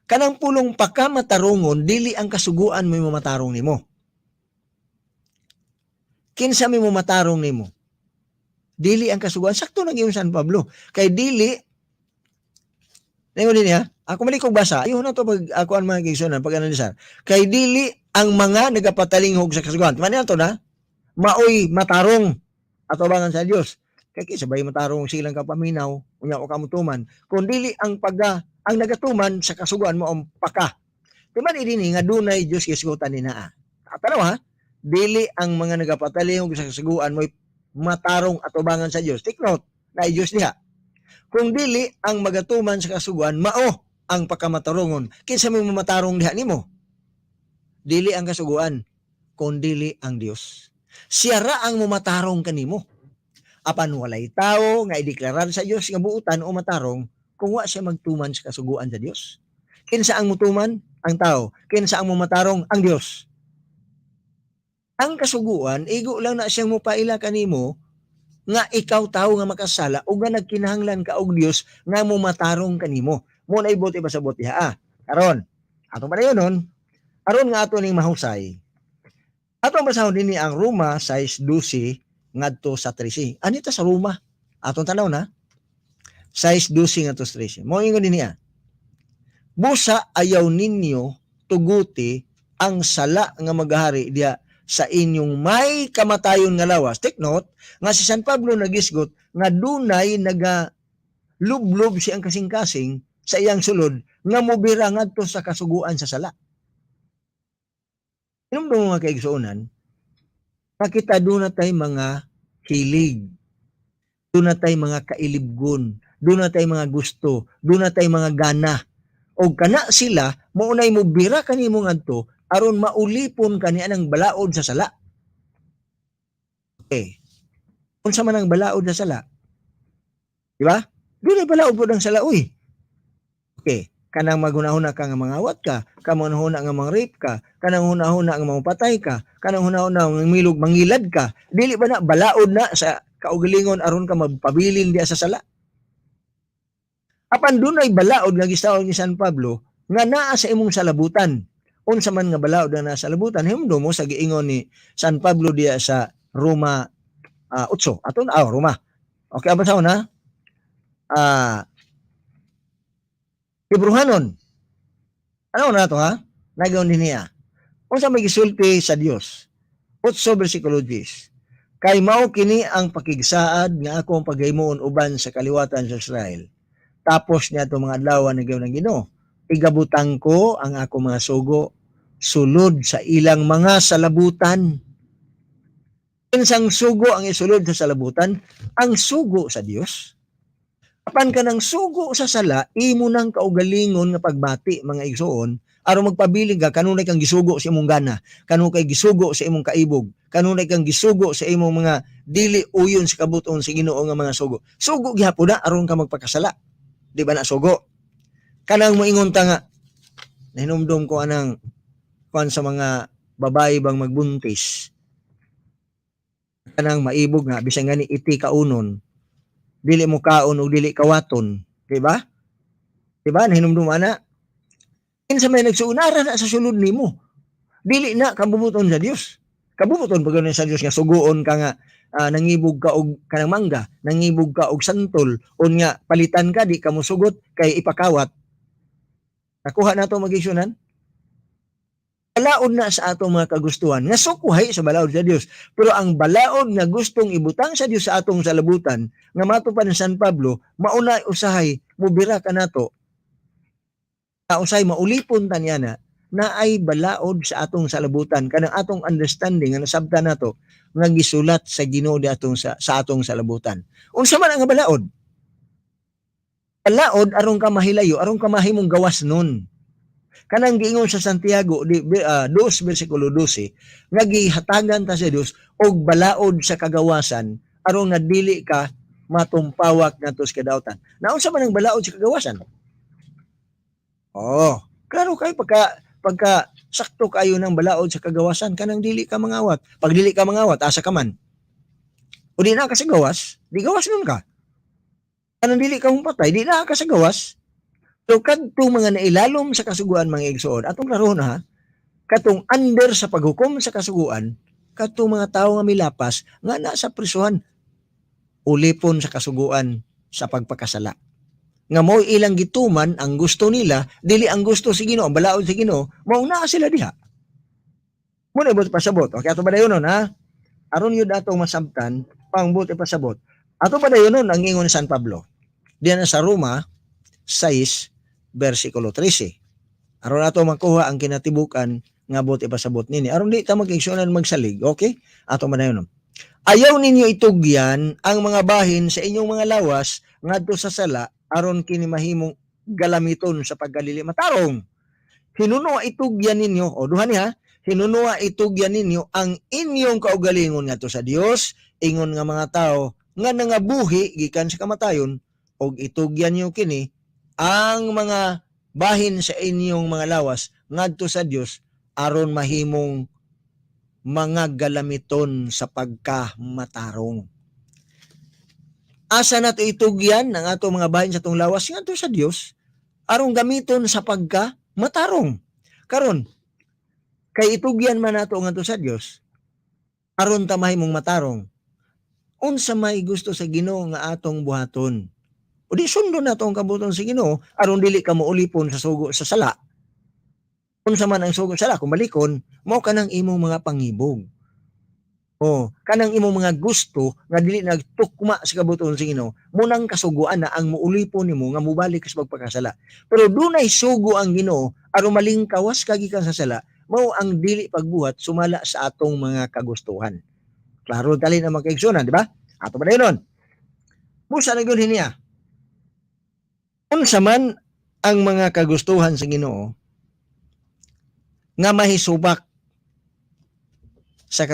Kanang pulong pakamatarungon dili ang kasuguan mo mumatarong nimo. Kinsa mi mumatarong nimo? Dili ang kasuguan. Sakto nang yung San Pablo. Kay dili Nengon niya, ako malikog basa. Ayun na to pag ako ang mga kaigsunan pag-analisar. Kay dili ang mga nagapatalingog sa kasuguan. Maniyan to na, maoy matarong atubangan sa Dios. Kay sabay matarong silang kapaminaw, unya o kamutuman. Kung dili ang ang nagatuman sa kasuguan mo ang paka. Timan idini nga dunay Dios gisgutan ni naa. Tanaw ha, dili ang mga nagapatalingog sa kasuguan mo matarong atubangan sa Dios. Take note, na Dios diha. Kung dili ang magatuman sa kasuguan mao ang pagkamatarungon. Kinsa may matarong diha nimo? Dili ang kasuguan, kun dili ang Dios. Siya ra ang mumatarong kanimo. Apan walay tao nga ideklarar sa Dios nga buutan o matarong kung wa siya magtuman sa kasuguan sa Dios. Kinsa ang mutuman? Ang tao. Kinsa ang mumatarong? Ang Dios. Ang kasuguan igo lang na siyang mopaila kanimo nga ikaw tao nga makasala o nga nagkinahanglan ka og Dios nga mo matarong kanimo. Mo na ibuti pasabot diha. Karon, ato pa dayon aron nga ato ning mahusay. Ato basahon dinhi ang Roma 6:12 ngadto sa 13. Anita sa Roma? Atong tanaw na. 6:12 ngadto sa 13. Mo ingon dinhi. Busa ayaw ninyo tuguti ang sala nga maghari diha sa inyong may kamatayon nga lawas. Take note, nga si San Pablo nagisgot nga dunay nagalublob siyang kasing-kasing sa iyang sulod nga mobira ngadto sa kasuguan sa sala. Inumdum mga kaigsuonan, nakita doon na tayo mga hilig, doon na tayo mga kailibgon, doon na tayo mga gusto, doon na tayo mga gana. O kana sila, maunay mo bira kanimo ngadto aron maulipon kani anang balaod sa sala. Okay. Unsa man ang balaod sa sala? Di ba? Dili balaod po ang sala, uy. Okay. Kanang maghunahuna ka nga mangawat ka, kanang hunahuna nga mang-rape ka, kanang hunahuna nga mangpatay ka, kanang hunahuna nga milog mangilad ka. Dili ba na balaod na sa kaugalingon aron ka magpabilin diya sa sala? Apan dunay balaod nga gisaon ni San Pablo nga naa sa imong salabutan. Unsa man nga balaod na nasa labutan, himdo mo sa giingon ni San Pablo diya sa Roma 8. Aton Roma. Okay, abasahon na. Hebrehanon. Ano na to ha? Nagaon din niya. Unsa may gisulti sa Dios? 8 bersikulo 10. Kay mao kini ang pakigsaad nga akong paghimoon uban sa kaliwatan sa Israel. Tapos niya to mga adlaw nga gawon ng Ginoo. Igabutang ko ang akong mga sugo sulod sa ilang mga salabutan. Kinsang sugo ang isulod sa salabutan? Ang sugo sa Dios. Apan ka ng sugo sa sala, imo nang kaugalingon nga pagbati mga igsoon, aron magpabiling ka, kanunay kang gisugo sa imong gana, kanunay kang gisugo sa imong kaibog, kanunay kang gisugo sa imong mga dili uyon sa kabuton sa Ginoo nga mga sugo. Sugo gihapon na aron ka magpakasala. Di ba na sugo? Kanang moingon ta nga, nahinumdum ko anang kuan sa mga babae bang magbuntis. Kanang maibog nga bisan gani iti kaunon. Dili mo kaon o dili kawaton, di ba? Di ba? Nahinumdum ana. Kinsa may nagsuunara na sa sulod nimo. Dili na kabubuton sa Dios. Kabubuton pag sa Dios nga suguon ka nga nangibog ka og kanang mangga, nangibog ka og santol, unya palitan ka di ka mosugot kay ipakawat. Nakuha na to mag-igsunan? Balaod na sa atong mga kagustuhan nga sukuhay sa balaod sa Dios, pero ang balaod nga gustong ibutang sa Dios sa atong salabutan nga matupad ni San Pablo mauna usahay mubira ka nato usay maulipon ta niya na ay balaod sa atong salabutan kanang atong understanding nga nasabtan nato nga gisulat sa Ginoo di atong sa atong salabutan. Unsa man ang balaod? Balaod aron ka mahilayo, aron ka mahimong gawas nun. Kanang giingon sa Santiago 2 bersikulo 12 nga gihatagan ta sa Dios og balaod sa kagawasan aron nga dili ka matumpawak ngadto sa kadautan. Naunsa man ang balaod sa kagawasan? Klaro kay pagka sakto kayo ng balaod sa kagawasan kanang dili ka mangawat. Pag dili ka mangawat, asa ka man. O di na ka sa gawas, di gawas nun ka. Kanang dili ka humpatay, di na ka sa gawas. So, kadto mga nailalom sa kasuguan mga igsoon, atong laro na, katong under sa paghukom sa kasuguan, katong mga tao nga milapas, nga nasa prisuhan, ulipon sa kasuguan sa pagpakasala. Nga mo ilang gituman, ang gusto nila, dili ang gusto si Ginoo, ang balaod si Ginoo, mao na sila diha. Muna ibot pasabot. Okay, ato ba dayon nun, ha? Aron yun atong masabtan, pangbut ipasabot. Ato ba dayon nun, ang ingon ni San Pablo. Diyan sa Roma 6, bersikulo 13. Aron ato makuha ang kinatibukan nga bot ipasabot nini. Aron di ta mag-igsunan magsalig, okay? Ato man dayon. Ayaw ninyo itugyan ang mga bahin sa inyong mga lawas ngadto sa sala aron kini mahimong galamiton sa paggalili matarong. Hinunuwa itugyan ninyo, duha niya, hinunuwa itugyan ninyo ang inyong kaugalingon ngadto sa Dios, ingon nga mga tao nga nangabuhi gikan sa kamatayon, og itugyan niyo kini ang mga bahin sa inyong mga lawas ngadto sa Dios aron mahimong mga galamiton sa pagkamatarong. Asa nato itugyan ang ato mga bahin sa tong lawas ngadto sa Dios aron gamiton sa pagkamatarong. Karon kay itugyan man nato ngadto sa Dios aron ta mahimong matarong. Unsa may gusto sa Ginoo nga atong buhaton? O di sundon nato ang kabuton sa Ginoo aron dili ka moulipon sa sugo sa sala. Unsa man ang sugo sa sala kung balikon, mao kanang imong mga pangibog. O kanang imong mga gusto nga dili nagtukma sa kabuton sa Ginoo, munang kasuguan na ang muulipon nimo nga mubalik sa pagpakasala. Pero dunay sugo ang Ginoo aron malingkawas ka gikan sa sala, mao ang dili pagbuhat sumala sa atong mga kagustuhan. Klaro dali na magkaigsunan, di ba? Ato ba dayon? Musa na gyud niya. Unsa man ang mga kagustuhan sa Ginoo nga mahisubak sa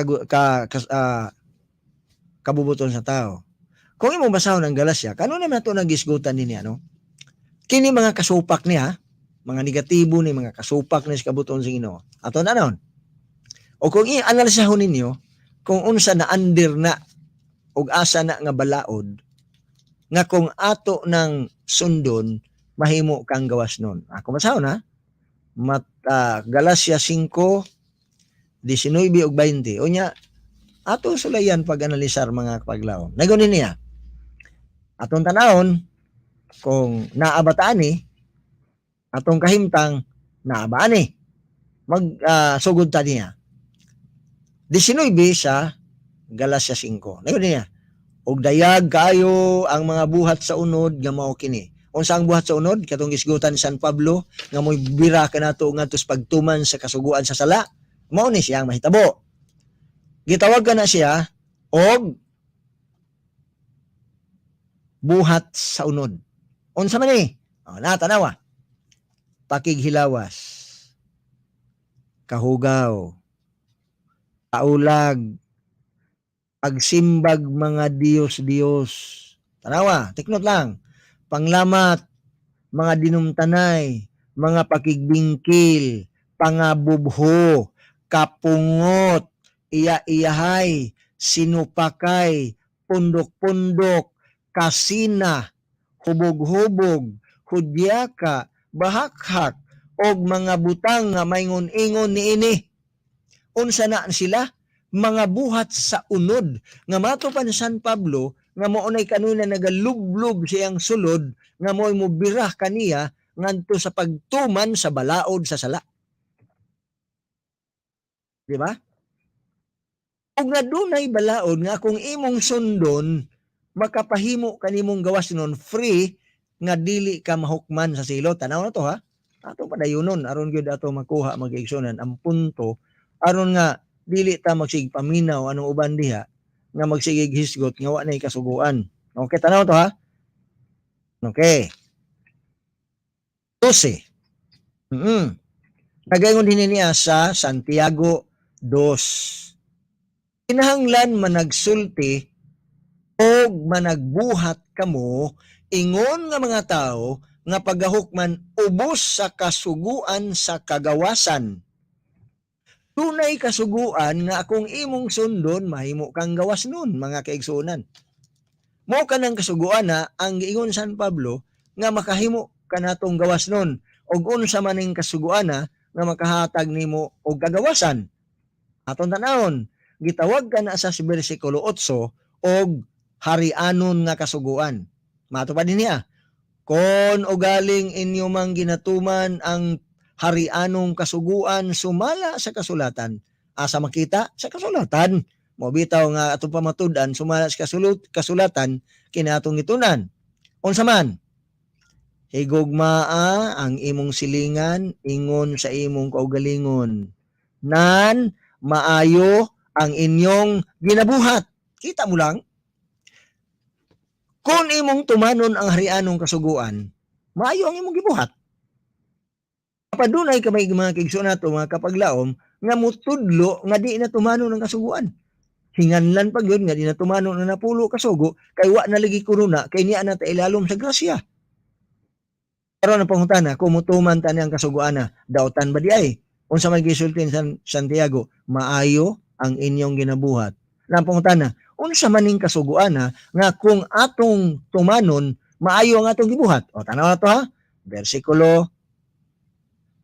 kabubuton sa tao. Kung imong basahon ang Galasya, kano naman ito nagisgutan niya, no? Kini mga kasupak niya, mga negatibo ni mga kasupak ni sa kabubuton sa Ginoo. Ato na noon. O kung i-analisahon ninyo, kung unsa na under na ug asa na nga balaod, nga kung ato ng sundon, mahimo kang gawas nun. Ako masahon ha? Galasya 5, 19 ug 20. O nya, ato sulayan pag-analisar mga kapaglaom. Nagunin niya. Atong tanahon, kung naabataan ni, atong kahimtang naabaan ni. Sugod ta niya. 19 sa Galasya 5. Nagunin niya. Og dayag kayo ang mga buhat sa unod nga mao kini. Unsa ang buhat sa unod? Katong gisgutan ni San Pablo nga mo'y bira kanato ngadto sa pagtuman sa kasuguan sa sala. Mao ni siya ang mahitabo. Gitawag na siya og buhat sa unod. Unsa man ni? Natanawa. Pakighilawas. Kahugaw. Kaulag. Pagsimbag mga Diyos-Diyos. Tanawa, tiknot lang. Panglamat, mga dinumtanay, mga pakigbingkil, pangabubho, kapungot, iya-iyahay, sinupakay, pundok-pundok, kasina, hubog-hubog, hudyaka, bahakhak, og mga butang nga maingon-ingon niini. Unsa na sila? Mga buhat sa unod nga matupan ni San Pablo nga maunay kanuna nagalublob siyang sulod nga mo'y mubirah kaniya ngadto sa pagtuman sa balaod sa sala. Di ba? Ug nga dunay balaod nga kung imong sundon makapahimo kanimong gawas nun free nga dili ka mahukman sa silot. Tanaw na to ha. Ato padayunon aron gyud ato makuha mag-igsunan ang punto aron nga dili ta magsigpaminaw anong uban diha nga magsigig hisgot nga wa nay kasuguan. Okay, tanaw to ha. Okay. 12. Nagaingon din niya sa Santiago 2. Kinahanglan managsulti o managbuhat kamo ingon nga mga tao nga pagahukman ubos sa kasuguan sa kagawasan. Tunay kasuguan nga akong imong sundon mahimo kang gawas nun mga kaigsunan. Mo kanang kasuguan na ang giingon San Pablo nga makahimo kanatong gawas nun og unsa man ning kasuguan na nga makahatag nimo og kagawasan. Aton tanawon, gitawag ka na sa bersikulo 8 og harianon nga kasuguan. Matupad niya. Kon ugaling inyo mang ginatuman ang harianong kasuguan sumala sa kasulatan. Asa makita? Sa kasulatan. Mobitaw nga atong pamatud-an sumala sa kasulatan kinatong itunan. Unsa man? Higugmaa ang imong silingan ingon sa imong kaugalingon. Nan maayo ang inyong ginabuhat. Kita mo lang. Kung imong tumanon ang harianong kasuguan, maayo ang imong gibuhat. Padunay ka may mga kigso nato mga kapaglaom nga mutudlo nga di na tumano ng kasuguan. Hinganlan pag yun nga di na tumano na napulo kasugo kay wa na lagi kuruna kay niya na ta ilalom sa grasya. Pero na pangutana kung mutuman ta niyang kasuguan na daotan ba di ay? Unsa man gisulti sa Santiago, maayo ang inyong ginabuhat. Lampong tana, unsa maning kasuguan nga kung atong tumanon maayo ang atong gibuhat. O tanaw na to ha. Versikulo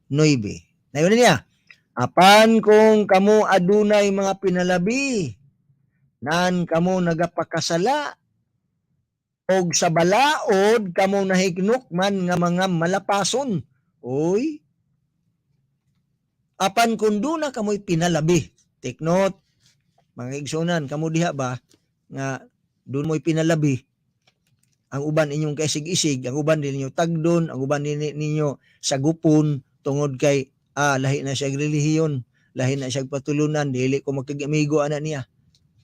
9. Nayon niya. Apan kung kamo adunay mga pinalabi, nan kamo nagapakasala, og sa balaod kamo nahignukman nga mga malapason. Oy. Apan kung doon na kamo'y pinalabi. Take note, mga igsunan, kamo diha ba, nga doon mo'y pinalabi, ang uban inyong kaisig-isig, ang uban din ninyo tagdon, ang uban din ninyo sagupon, tungod kay, lahi na siya relihiyon, lahi na siya patulunan, dili ko magkagamigo ana niya.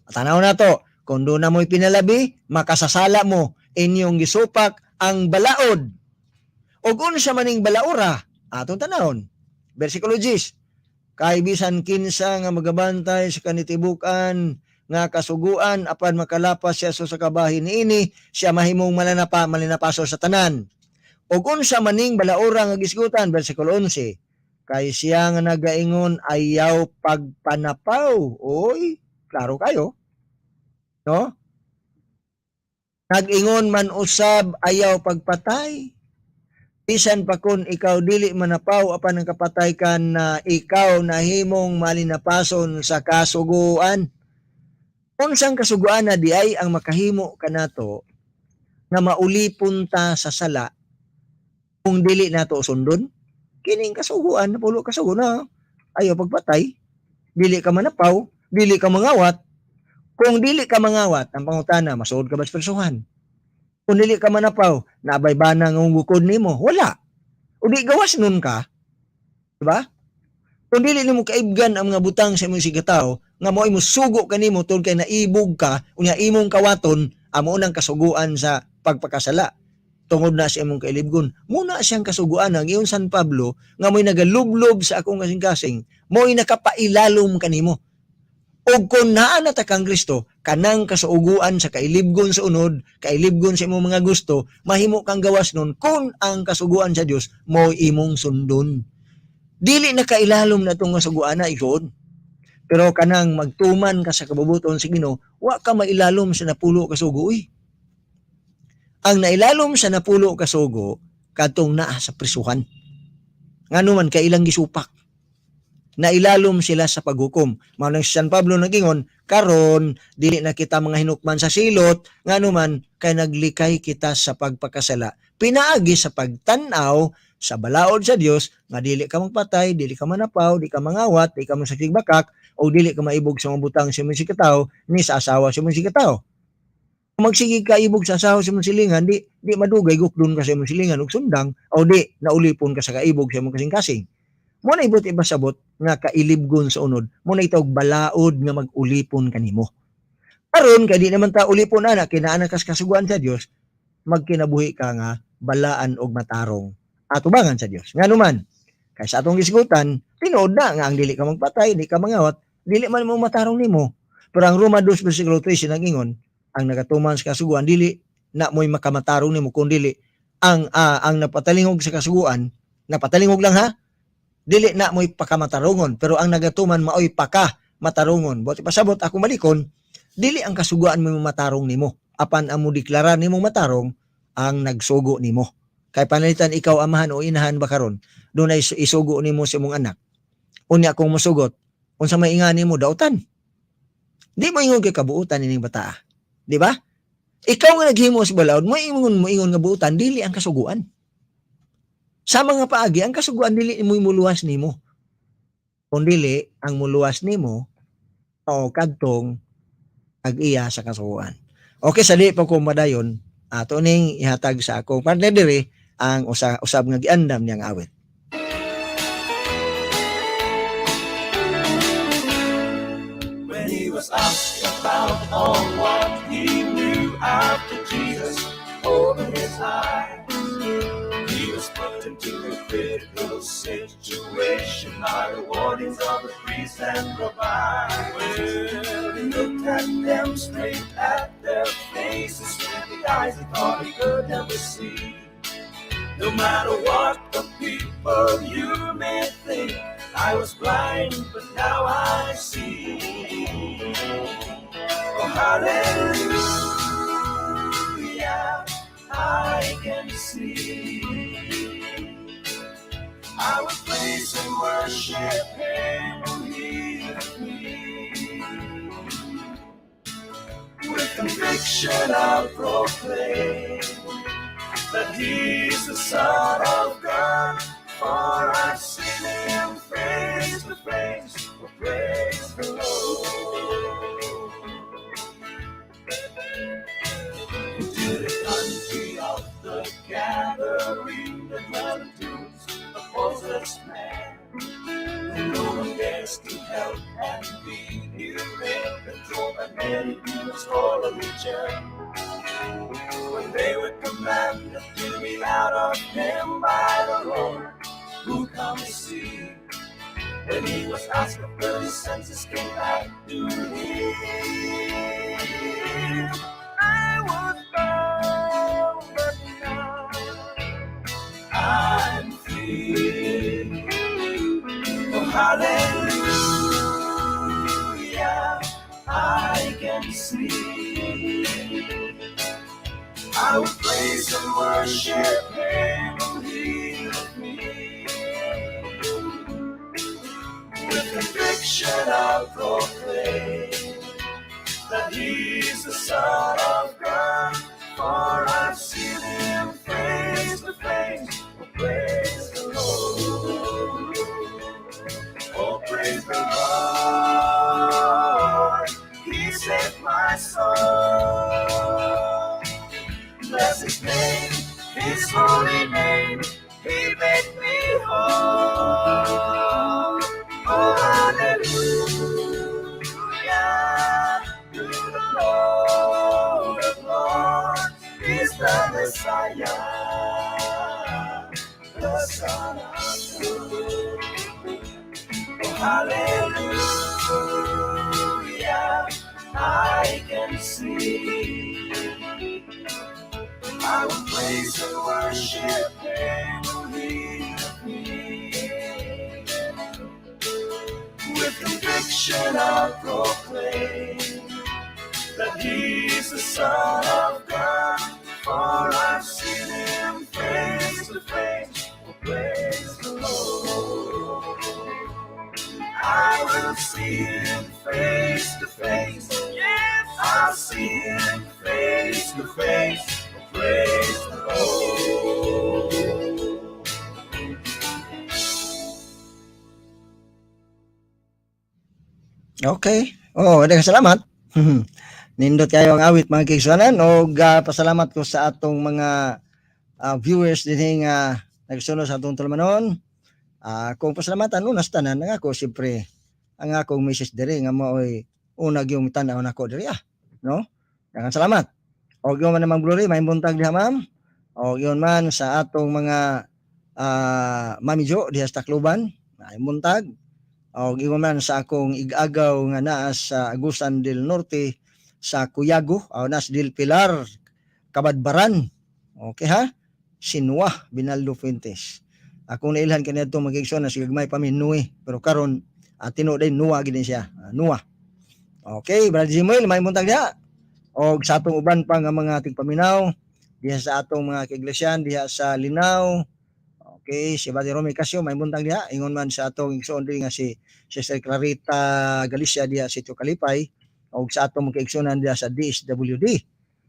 Tanaw na to, kung doon na mo'y pinalabi, makasasala mo, inyong gisupak ang balaod. O unsa maning balaura, atong tanawon. Versikulo 10. Kay bisan kinsa nga magabantay sa kanitibukan nga kasuguan apan makalapas siya sa kabahin niini, siya mahimong malinapaso sa tanan. O unsa maning balaura nga gisgutan, versikulo 11. Kay siya nga nagaingon ayaw pagpanapaw. Oy, klaro kayo. No? Nag-ingon man usab ayaw pagpatay. Bisan pa kun ikaw dili manapaw apan ang kapatay kan na ikaw nahimong malinapason sa kasuguan. Unsang kasuguan na di ay ang makahimo kanato nga maulipon ta sa sala kung dili nato sundon? Kining kasuguan, napulo kasugo na ayaw pagpatay, dili ka manapaw, dili ka mangawat. Kung dili ka mangawat, ang pangutana, masuod ka ba sa persuhan? Kung dili ka manapaw, nabay ba na ng bukod nimo? Wala. O di gawas nun ka. Diba? Kung dili nimo kaibgan ang mga butang sa imong sigataw, nga mo imo sugo kanimo tungod kay naibog ka, unya imong kawaton, amo nang kasuguan sa pagpakasala. Tungod na sa imong kailibgon. Muna siyang kasuguan ang iyon San Pablo, nga mo'y nagalublob sa akong kasing-kasing, mo'y nakapailalom kanimo. O kung naa na ta kang Kristo, kanang kasuuguan sa kailibgon sa unod, kailibgon sa imong mga gusto, mahimo kang gawas nun kung ang kasuguan sa Dios mo imong sundon. Dili na kailalom na itong kasuguan na iyon. Pero kanang magtuman ka sa kabubuton sa Ginoo, wa ka mailalom sa napulo kasugo. Ang nailalom sa napulo kasugo, katong naa sa prisuhan. Ngano man kay ilang gisupak. Nailalom sila sa paghukom. Mao nang si San Pablo nagingon, karon dili na kita mga hinukman sa silot, ngano man kay naglikay kita sa pagpakasala. Pinaagi sa pagtan-aw sa balaod sa Dios nga dili ka magpatay, dili ka manapaw, dili ka mangawat, dili ka masakigbakak, o dili ka maibog sa mga butang sa imong sikataw ni sa asawa sa imong sikataw. Kung magsige ka ibog sa asawa sa imong silingan, di madugay gukdon ka sa imong silingan ug sundang, o di naulipon ka sa kaibog sa imong kasing-kasing. Mo na ibot ibasabot nga kailibgon sa unod, mo na itawag balaod nga mag-ulipon kanimo. Karon kay di naman ta ulipon ana kinaanak kas kasuguan sa Dios, magkinabuhi ka nga balaan og matarong atubangan sa Dios. Ngano man kay sa atong gisgutan, tinuod na nga ang dili ka magpatay, di ka mangawat, dili man mo matarong nimo. Pero ang Roma 2 versikulo 13 nagingon, ang nagatuman sa kasuguan dili na mo'y makamatarong nimo kun dili ang napatalingog sa kasuguan, napatalingog lang ha. Dili na mo'y pakamatarungon, pero ang nagatuman maoy paka matarungon. Buti pasabot ako malikon, dili ang kasuguan mo matarong nimo. Apan ang mo deklara nimo matarong ang nagsugo nimo. Kay panalitan ikaw amahan o inahan ba karon, doon ay isugo nimo sa imong anak. Unya kung musugot, unsa may ingan nimo dautan. Di mo ingon kay kabuutan ining bata. Di ba? Ikaw nga naghimo sa balaod, mo ingon nga buutan, dili ang kasuguan. Sa mga paagi, ang kasuguan dili mo'y muluwas nimo. Kung dili, ang muluwas nimo, o kadtong ag-iya sa kasuguan. Okay, sa di pa ko madayon, ato ning ihatag sa akong partner diri ang usab nga giandam niyang awit. When he was asked about all what he knew after Jesus opened his eyes, he was put into a critical situation by the warnings of the priests and rabbis. Well, he looked at them straight at their faces with the eyes he thought he could never see. No matter what the people you may think, I was blind, but now I see. Oh, hallelujah, I can see. I will praise and worship Him who healed me. With conviction I'll proclaim that He's the Son of God, for I've seen Him face to face. Oh, praise the Lord. Into the country of the gathering, the multitudes opposes man. No one dares to help and be near in control, and many demons call a legion. When they were commanded to be out of him by the Lord, who come to see? When he was asked of where his senses came back to him, I was bound, but now I'm free. Oh, hallelujah, I can see. I will praise and worship Him who healed me. With conviction I'll proclaim that He's the Son of God, for I've seen Him face to face. Oh, praise the Lord. Oh, praise the Lord. He saved my soul. Bless His name, His holy name. He made me whole. Oh, hallelujah, to the Lord of Lords. He's the Messiah, the Son of God. Oh, hallelujah, I can see. I will praise and worship Him who healed me. With conviction I'll proclaim that He's the Son of God, for I've seen Him face to face. Oh, praise the Lord. I will see Him face to face. Yes, I'll see Him face to face. Praise the Lord. Okay. Oh, daghang salamat. Nindot kayo ang awit mga kaigsuanan, o pasalamat ko sa atong mga viewers dinhi nga nagsunod sa atong tulumanon. Kung pasalamatan unas tanan nga ako siyempre ang akong message diri nga maoy unag yung tan-aw nako diri no? Daghang salamat. Og yung man namang glory may buntag diha ma'am. Og yun man sa atong mga Mami Jo diha sa Tacloban, may buntag. Og ingon man sa akong igagaw nga naa sa Agusan del Norte sa Cuyago, nas del Pilar, Kabadbaran. Okay ha? Sinwa Binaldo Fuentes. Akong nailhan kaniadto magigsoon na sigagmay pa Nuwe, pero karon tino din Nuwa gid siya. Nuwa. Okay, Brother Jimuel, may buntag diha. Og sa atong uban pa nga mga tigpaminaw diha sa atong mga kaiglesian diha sa Linaw. Okay, si Brother Romy Casio may buntag diha. Ingon man sa atong igsoon diri nga si Sister Clarita Galicia diha sa Sitio Kalipay, og sa atong kaigsuonan diha sa DSWD,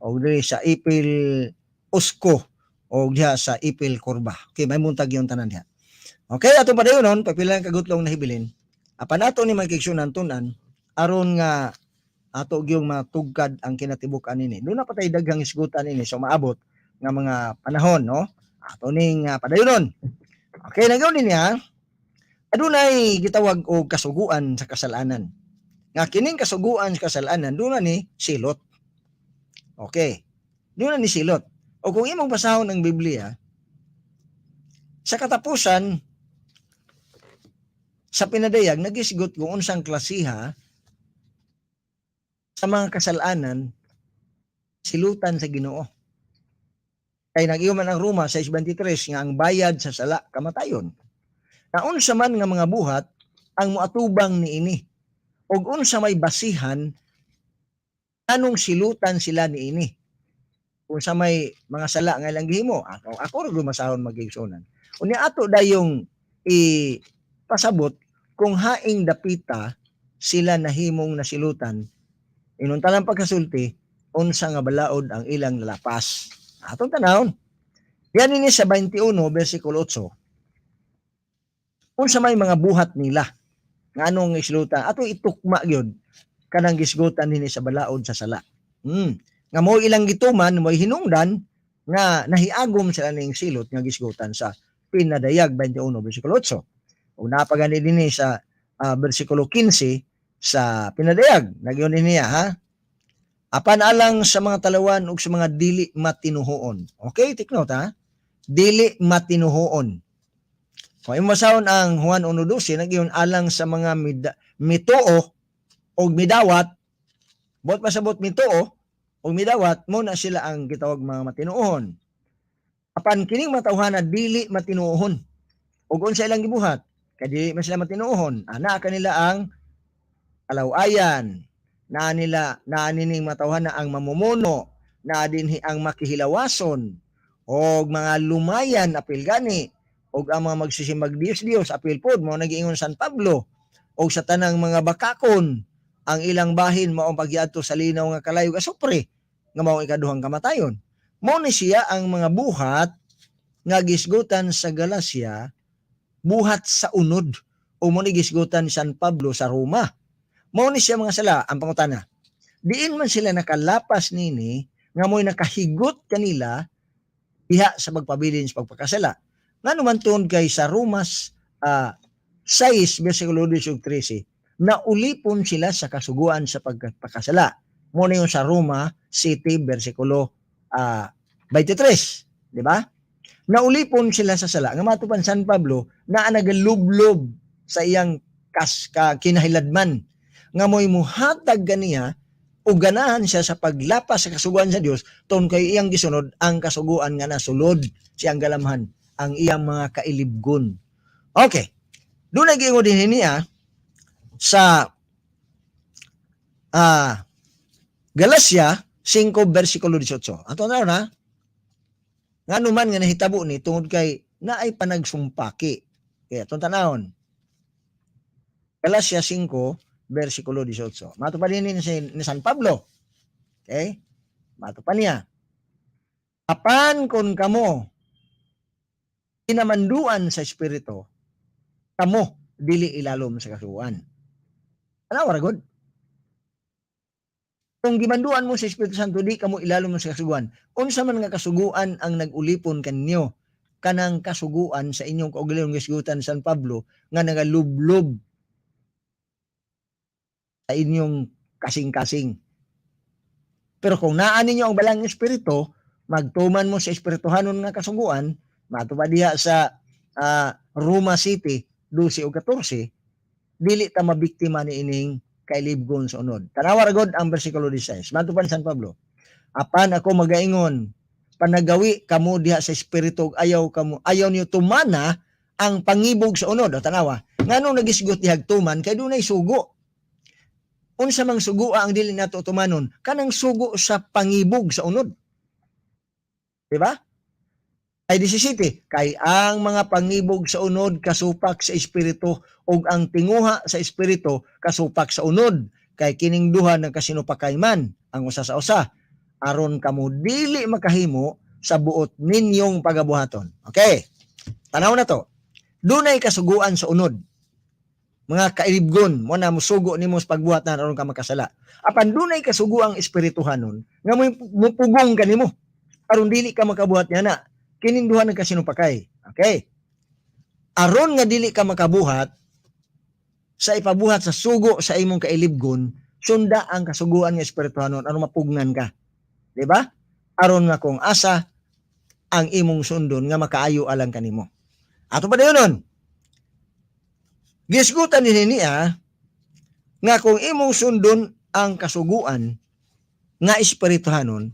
og diri sa Ipil Usko, og diha sa Ipil Corba. Okay, may buntag yon tanan diha. Okay, ato pa dayon papilang kagutlong nahibilin. Apan ato ni may kaigsuonan tunan aron nga ato gyung matugkad ang kinatibuk-an nini. Doon na patay daghang isgutan nini so maabot nga mga panahon, no? Ato ning padayonon. Okay, nagaw niya. Adunay gitawag og kasuguan sa kasalanan. Nga kining kasuguan sa kasalanan doon na ni silot. Okay. Doon na ni silot. O kung imong basahon ang Biblia, sa katapusan sa pinadayag nagisgot kung unsang klasiha sa mga kasalanan silutan sa Ginoo. Kay nag-iuman ang Roma 6:23 nga ang bayad sa sala kamatayon. Na unsa man nga mga buhat ang muatubang niini. Og unsa may basihan anong silutan sila niini. Kung sa may mga sala nga ilang gihimo, ako rin gumasahon magigsunan. Unya ato dayong pasabot kung haing dapita sila nahimong nasilutan inunta lang pagkasulti unsa nga balaod ang ilang lalapas. Atong tanawon. Yan ini sa 21 bersikulo 8. Unsa may mga buhat nila nga anong islutan ato itukma gyud kanang gisgutan dinhi sa balaod sa sala. Nga mo ilang gituman mo hinungdan nga nahiagom sila ning silot nga gisgutan sa pinadayag 21 bersikulo 8. O napagani dinhi sa bersikulo 15 sa pinadayag nagyon niya ha. Apan alang sa mga talawan ug sa mga dili matinuhoon. Okay, take note ha. Dili matinuhoon. Kung imasahon ang Juan 1:12 nagyon alang sa mga mituo og midawat, bot pasabot mituo og midawat mo na sila ang gitawag mga matinuohon. Apan kining matawhana dili matinuohon. Ug unsa ilang gibuhat? Kay dili man sila matinuohon. Ana kanila ang alawayan, na nining matawhana ang mamumuno, na dinhi ang makihilawason, og mga lumayan apil gani, og ang mga magsisimag Dios apil pod mo nagiingon San Pablo, og sa tanang mga bakakon ang ilang bahin mao ang pagyato sa linaw nga kalayo ka supre nga mao ikaduhang kamatayon. Mao ni siya ang mga buhat nga gisgutan sa Galacia, buhat sa unod, o mo ni gisgutan ni San Pablo sa Roma. Mao ni siya mga sala ang pangutana. Diin man sila nakalapas nini nga mo'y nakahigot kanila diha sa pagpabilin sa pagpakasala. Ngano man tuon kay sa Romas 6 bersikulo 13 na ulipon sila sa kasuguan sa pagpakasala. Mo ni sa Roma City bersikulo 23, di ba? Naulipon sila sa sala nga matupan San Pablo na nagalublob sa iyang kinahiladman nga mo'y muhatag ganiya o ganahan siya sa paglapas sa kasuguan sa Dios ton kay iyang gisunod ang kasuguan nga nasulod siyang galamhan ang iyang mga kailibgon. Okay. Doon nag-iingon din niya sa Galacia 5 bersikulo 18. Ato na na nga numan nga nahitabo ni tungod kay naay panagsumpaki. Kaya atong tanawon. Galacia 5 bersikulo 18. Mato pa din ni San Pablo. Okay? Mato pa niya. Apan kon kamo inamanduan sa espiritu, kamo dili ilalom sa kasuguan. Ano ragod? Kung gimanduan mo sa Espiritu Santo di kamo ilalom sa kasuguan. Unsa man nga kasuguan ang nagulipon kanyo? Kanang kasuguan sa inyong kaugalingong gisgutan San Pablo nga nagalublob sa inyong kasing-kasing. Pero kung naa ninyo ang balang espiritu, magtuman mo sa espirituhanon nga kasuguan, matupad diha sa Roma City 12 o 14, dili ta mabiktima ni ining kailibgon sa unod. Tanawa ragod ang bersikulo 16. Matupad San Pablo. Apan ako magaingon, panagawi kamo diha sa espiritu ayaw niyo tumana ang pangibog sa unod. O tanawa, nganong nagisgot diha tuman kay dunay sugo. Unsa mang sugo ang dili nato tumanon? Kanang sugo sa pangibog sa unod. Di ba? Ay 17, kay ang mga pangibog sa unod kasupak sa espiritu ug ang tinguha sa espiritu kasupak sa unod. Kay kining duha nagkasinupakay man ang usa sa usa aron kamo dili makahimo sa buot ninyong pagabuhaton. Okay. Tanaw na to. Dunay kasuguan sa unod. Mga kailibgon mo na musugo nimo sa pagbuhat na aron ka makasala. Apan dunay kasuguang espirituhanon nga mupugong kanimo aron dili ka makabuhat niya na. Kining duha nagkasinupakay. Okay. Aron nga dili ka makabuhat sa ipabuhat sa sugo sa imong kailibgon, sunda ang kasuguan nga espirituhanon aron mapugnan ka. Di ba? Aron nga kung asa ang imong sundon nga makaayo alang kanimo. Ato pa dayon. Gisgutan din niya nga kung imong sundon ang kasuguan nga espirituhanon,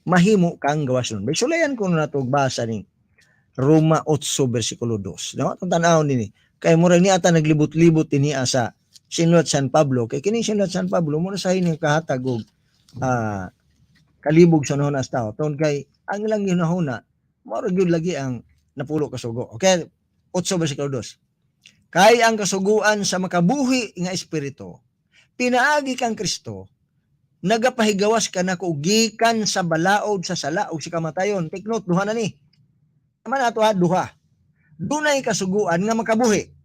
mahimo kang gawason. May sulayan ko na ito basa ni Roma 8 bersikulo 2. Dapat ang tanawon din Kay mura ni ata naglibot-libot ini sa Sinulat San Pablo. Kay kini Sinulat San Pablo mura sa ining kahatag og kalibog sa nahon as tao. Tungod kay ang ilang ginahuna mura gyud lagi ang napulo ka sugo. Okay, 8 versikulo 2. Kay ang kasuguan sa makabuhi nga espiritu pinaagi kang Kristo, nagapahigawas ka na gikan sa balaod sa sala o sa kamatayon. Take note, duha na ni. Naman ato ha, duha. Dunay kasuguan nga makabuhi.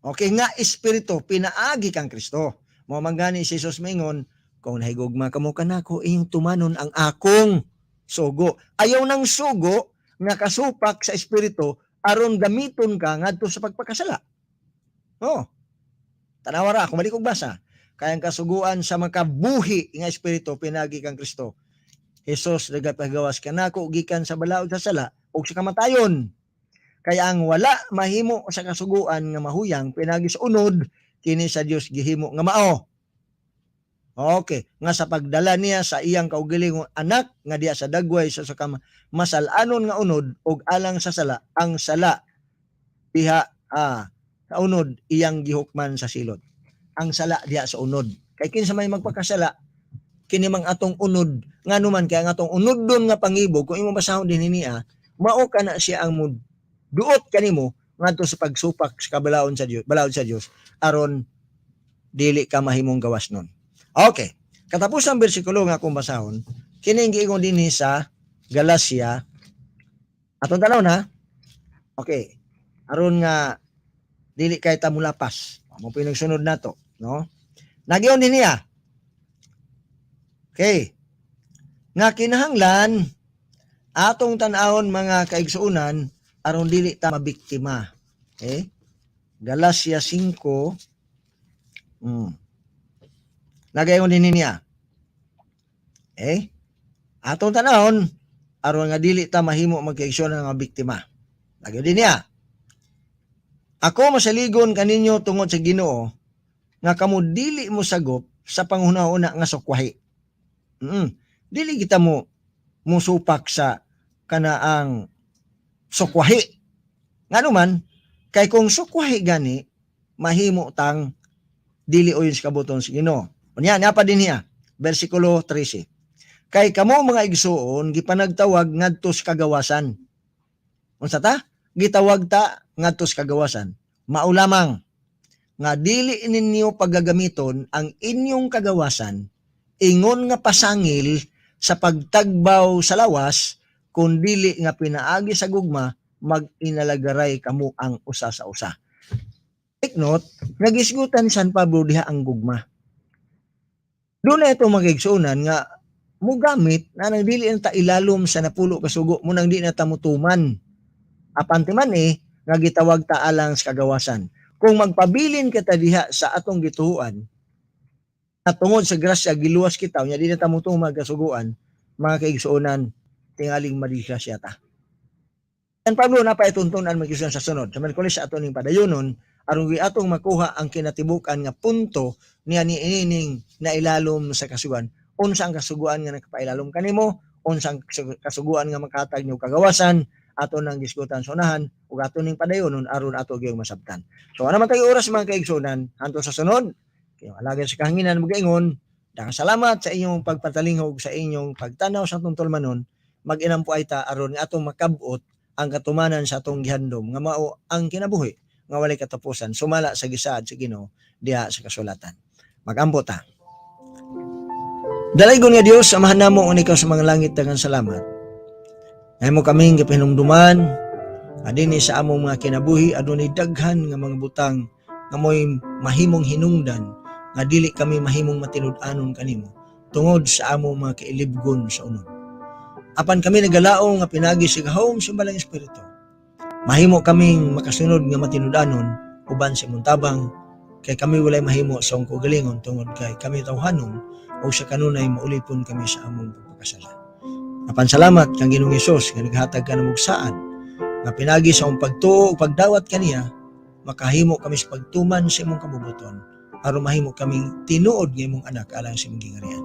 Okay, nga espiritu, pinaagi kang Kristo. Mo manggani si Jesus maingon, kung nahigugma kamo kanako, iyong tumanon ang akong sugo. Ayaw ng sugo nga kasupak sa espiritu aron gamiton ka ngadto sa pagpakasala. Oh. Tanawara, kung mali kong basa, kayang kasuguan sa makabuhi nga espiritu, pinagi kang Kristo. Jesus, nagapagawas ka nako, gikan sa balaod sa sala, o sa kamatayon. Kaya ang wala mahimo sa kasuguan nga mahuyang, pinagi sa unod, kini sa Dios gihimo nga mao. Okay, nga sa pagdala niya sa iyang kaugalingong anak, nga diya sa dagway sa masalanon nga unod, og alang sa sala, ang sala, diha, sa unod, iyang gihukman sa silot. Ang sala diya sa unod. Kay kinsa may magpakasala, kini mang atong unod, nga naman kaya ang atong unod doon nga pangibog, kung imong basahon din niya, mao ka na siya ang duot kanimo ngadto sa pagsupak sa kabalaod sa Dios, balaod sa Dios, aron dili ka mahimong gawas nun. Okay. Katapos ang bersikulo nga akong basahon, kini giingon dinhi sa Galacia. Atong tanaw na. Okay. Aron nga dili kay ta mulapas. Mo pinagsunod nato, no? Nagiyon din niya. Okay. Nga kinahanglan atong tan-awon mga kaigsuunan aron dili ta mabiktima. Okay? Galacia 5. Nagayon din niya. Okay? Atong tan-awon aron nga dili ta mahimo magkaigsuunan nga biktima. Nagiyon din niya. Ako masaligon kaninyo tungod sa Ginoo nga kamo dili mo sagop sa panghuna-una nga sukwahi. Dili kita mo musupak sa kanaang sukwahi. Ngano man kay kung sukwahi gani mahimo tang dili oyon sa kabuton sa Ginoo. Unya pa din niya bersikulo 13. Kay kamo mga igsuon gipanagtawag ngadto sa kagawasan. Unsa ta? Gitawag ta ngadto sa kagawasan. Mao lamang nga dili ninyo paggagamiton ang inyong kagawasan ingon nga pasangil sa pagtagbaw sa lawas kun dili nga pinaagi sa gugma mag-inalagaray kamo ang usa sa usa. Take note, nagisgutan San Pablo diha ang gugma. Doon na ito magigsunan nga mugamit na nang dili na ta ilalom sa napulo kasugo mo nang di na tamutuman. Apante man nga gitawag ta alang sa kagawasan. Kung magpabilin kita diha sa atong gituhuan, at tungod sa grasya giluwas kita, nya di na tamutong magkasuguan, mga kaigsuonan, tingaling madisgrasya ta. San Pablo na pa ituntunan magigsuon sa sunod. Sa Merkulis sa ato ning padayonon, aron atong makuha ang kinatibukan nga punto niya ni inining na ilalom sa kasuguan. Unsa ang kasuguan nga nakapailalom kanimo, unsa ang kasuguan nga makahatag niyo kagawasan, ato nang diskutan sa unahan ug ato ning padayonon aron ato gyud masabtan. So ano man tayo oras mga kaigsunan hanto sa sunod. Kay alagad sa kahanginan magaingon, daghang salamat sa inyong pagpatalingog sa inyong pagtanaw sa atong tulmanon. Mag-inam po ay ta aron nga atong makabot ang katumanan sa atong gihandom nga mao ang kinabuhi nga walay katapusan sumala sa gisaad sa Ginoo diha sa kasulatan. Magampo ta. Dalaygon nga Dios, samahan namo ang ikaw sa mga langit daghang salamat. Ay mo kaming gipahinumduman adini sa among mga kinabuhi adunay daghan nga mga butang nga moy mahimong hinungdan nga dili kami mahimong matinud-anon kanimo tungod sa among mga kailibgon sa unod. Apan kami nagalaong nga pinagi sa gahom sa balang espiritu. Mahimo kaming makasunod nga matinud-anon uban sa imong tabang kay kami walay mahimo sa iyong kaugalingon tungod kay kami tawhanon o sa kanunay maulipon kami sa among pagpakasala. Apan salamat kang Ginoong Hesus nga naghatag ka ng mugsaan nga pinagi sa imong pagtuo ug pagdawat kaniya makahimo kami sa pagtuman sa imong kabubuton aron mahimo kaming tinuod nga imong anak alang sa imong gingarian.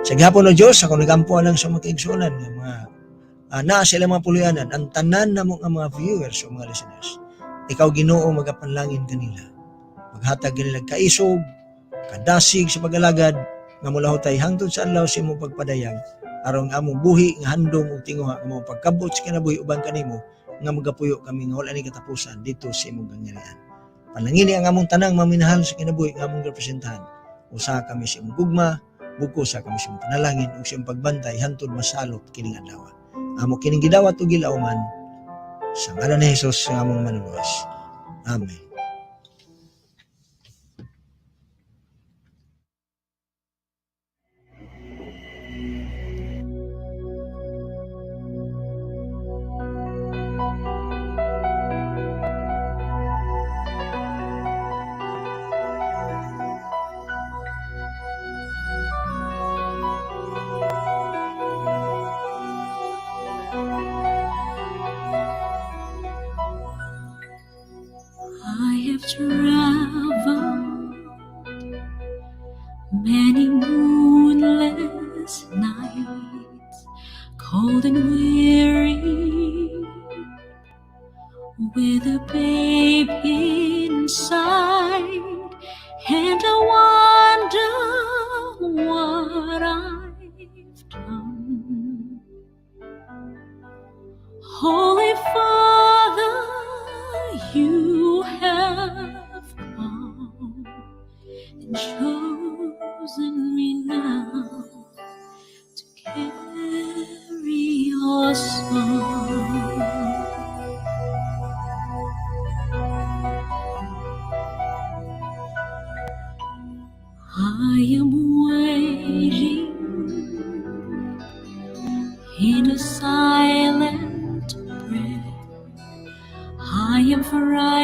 Sa gihapon o Dios ako nagampo alang sa mga kaigsuonan nga mga naa sa ilang mga puloy-anan, ang tanan namo nga mga viewers o mga listeners, ikaw Ginoo magapanlangin kanila, maghatag kanila kaisog, kadasig sa pag-alagad, nga mulahutay hangtod sa adlaw sa imong pagpadayag, aron ang among buhi nga handom ug tinguha nga mga pagkabot sa kinabuhi uban kanimo, nga magapuyo kami nga wala ni katapusan dito sa imong gangyarihan. Panangini ang among tanang maminahal sa kinabuhi nga among representahan. Usa kami sa imong gugma, buko sa kami sa imong panalangin ug sa imong pagbantay hantod masalot kining adlaw. Amo kining gidawat ug gilauman sa ngalan ni Hesus nga among manuluwas. Amen. I have traveled many moonless nights, cold and weary, with a babe inside, and I wonder what I've done. Holy Father, you have come and chosen me now to carry your song. I am waiting in a silent prayer. I am frightened.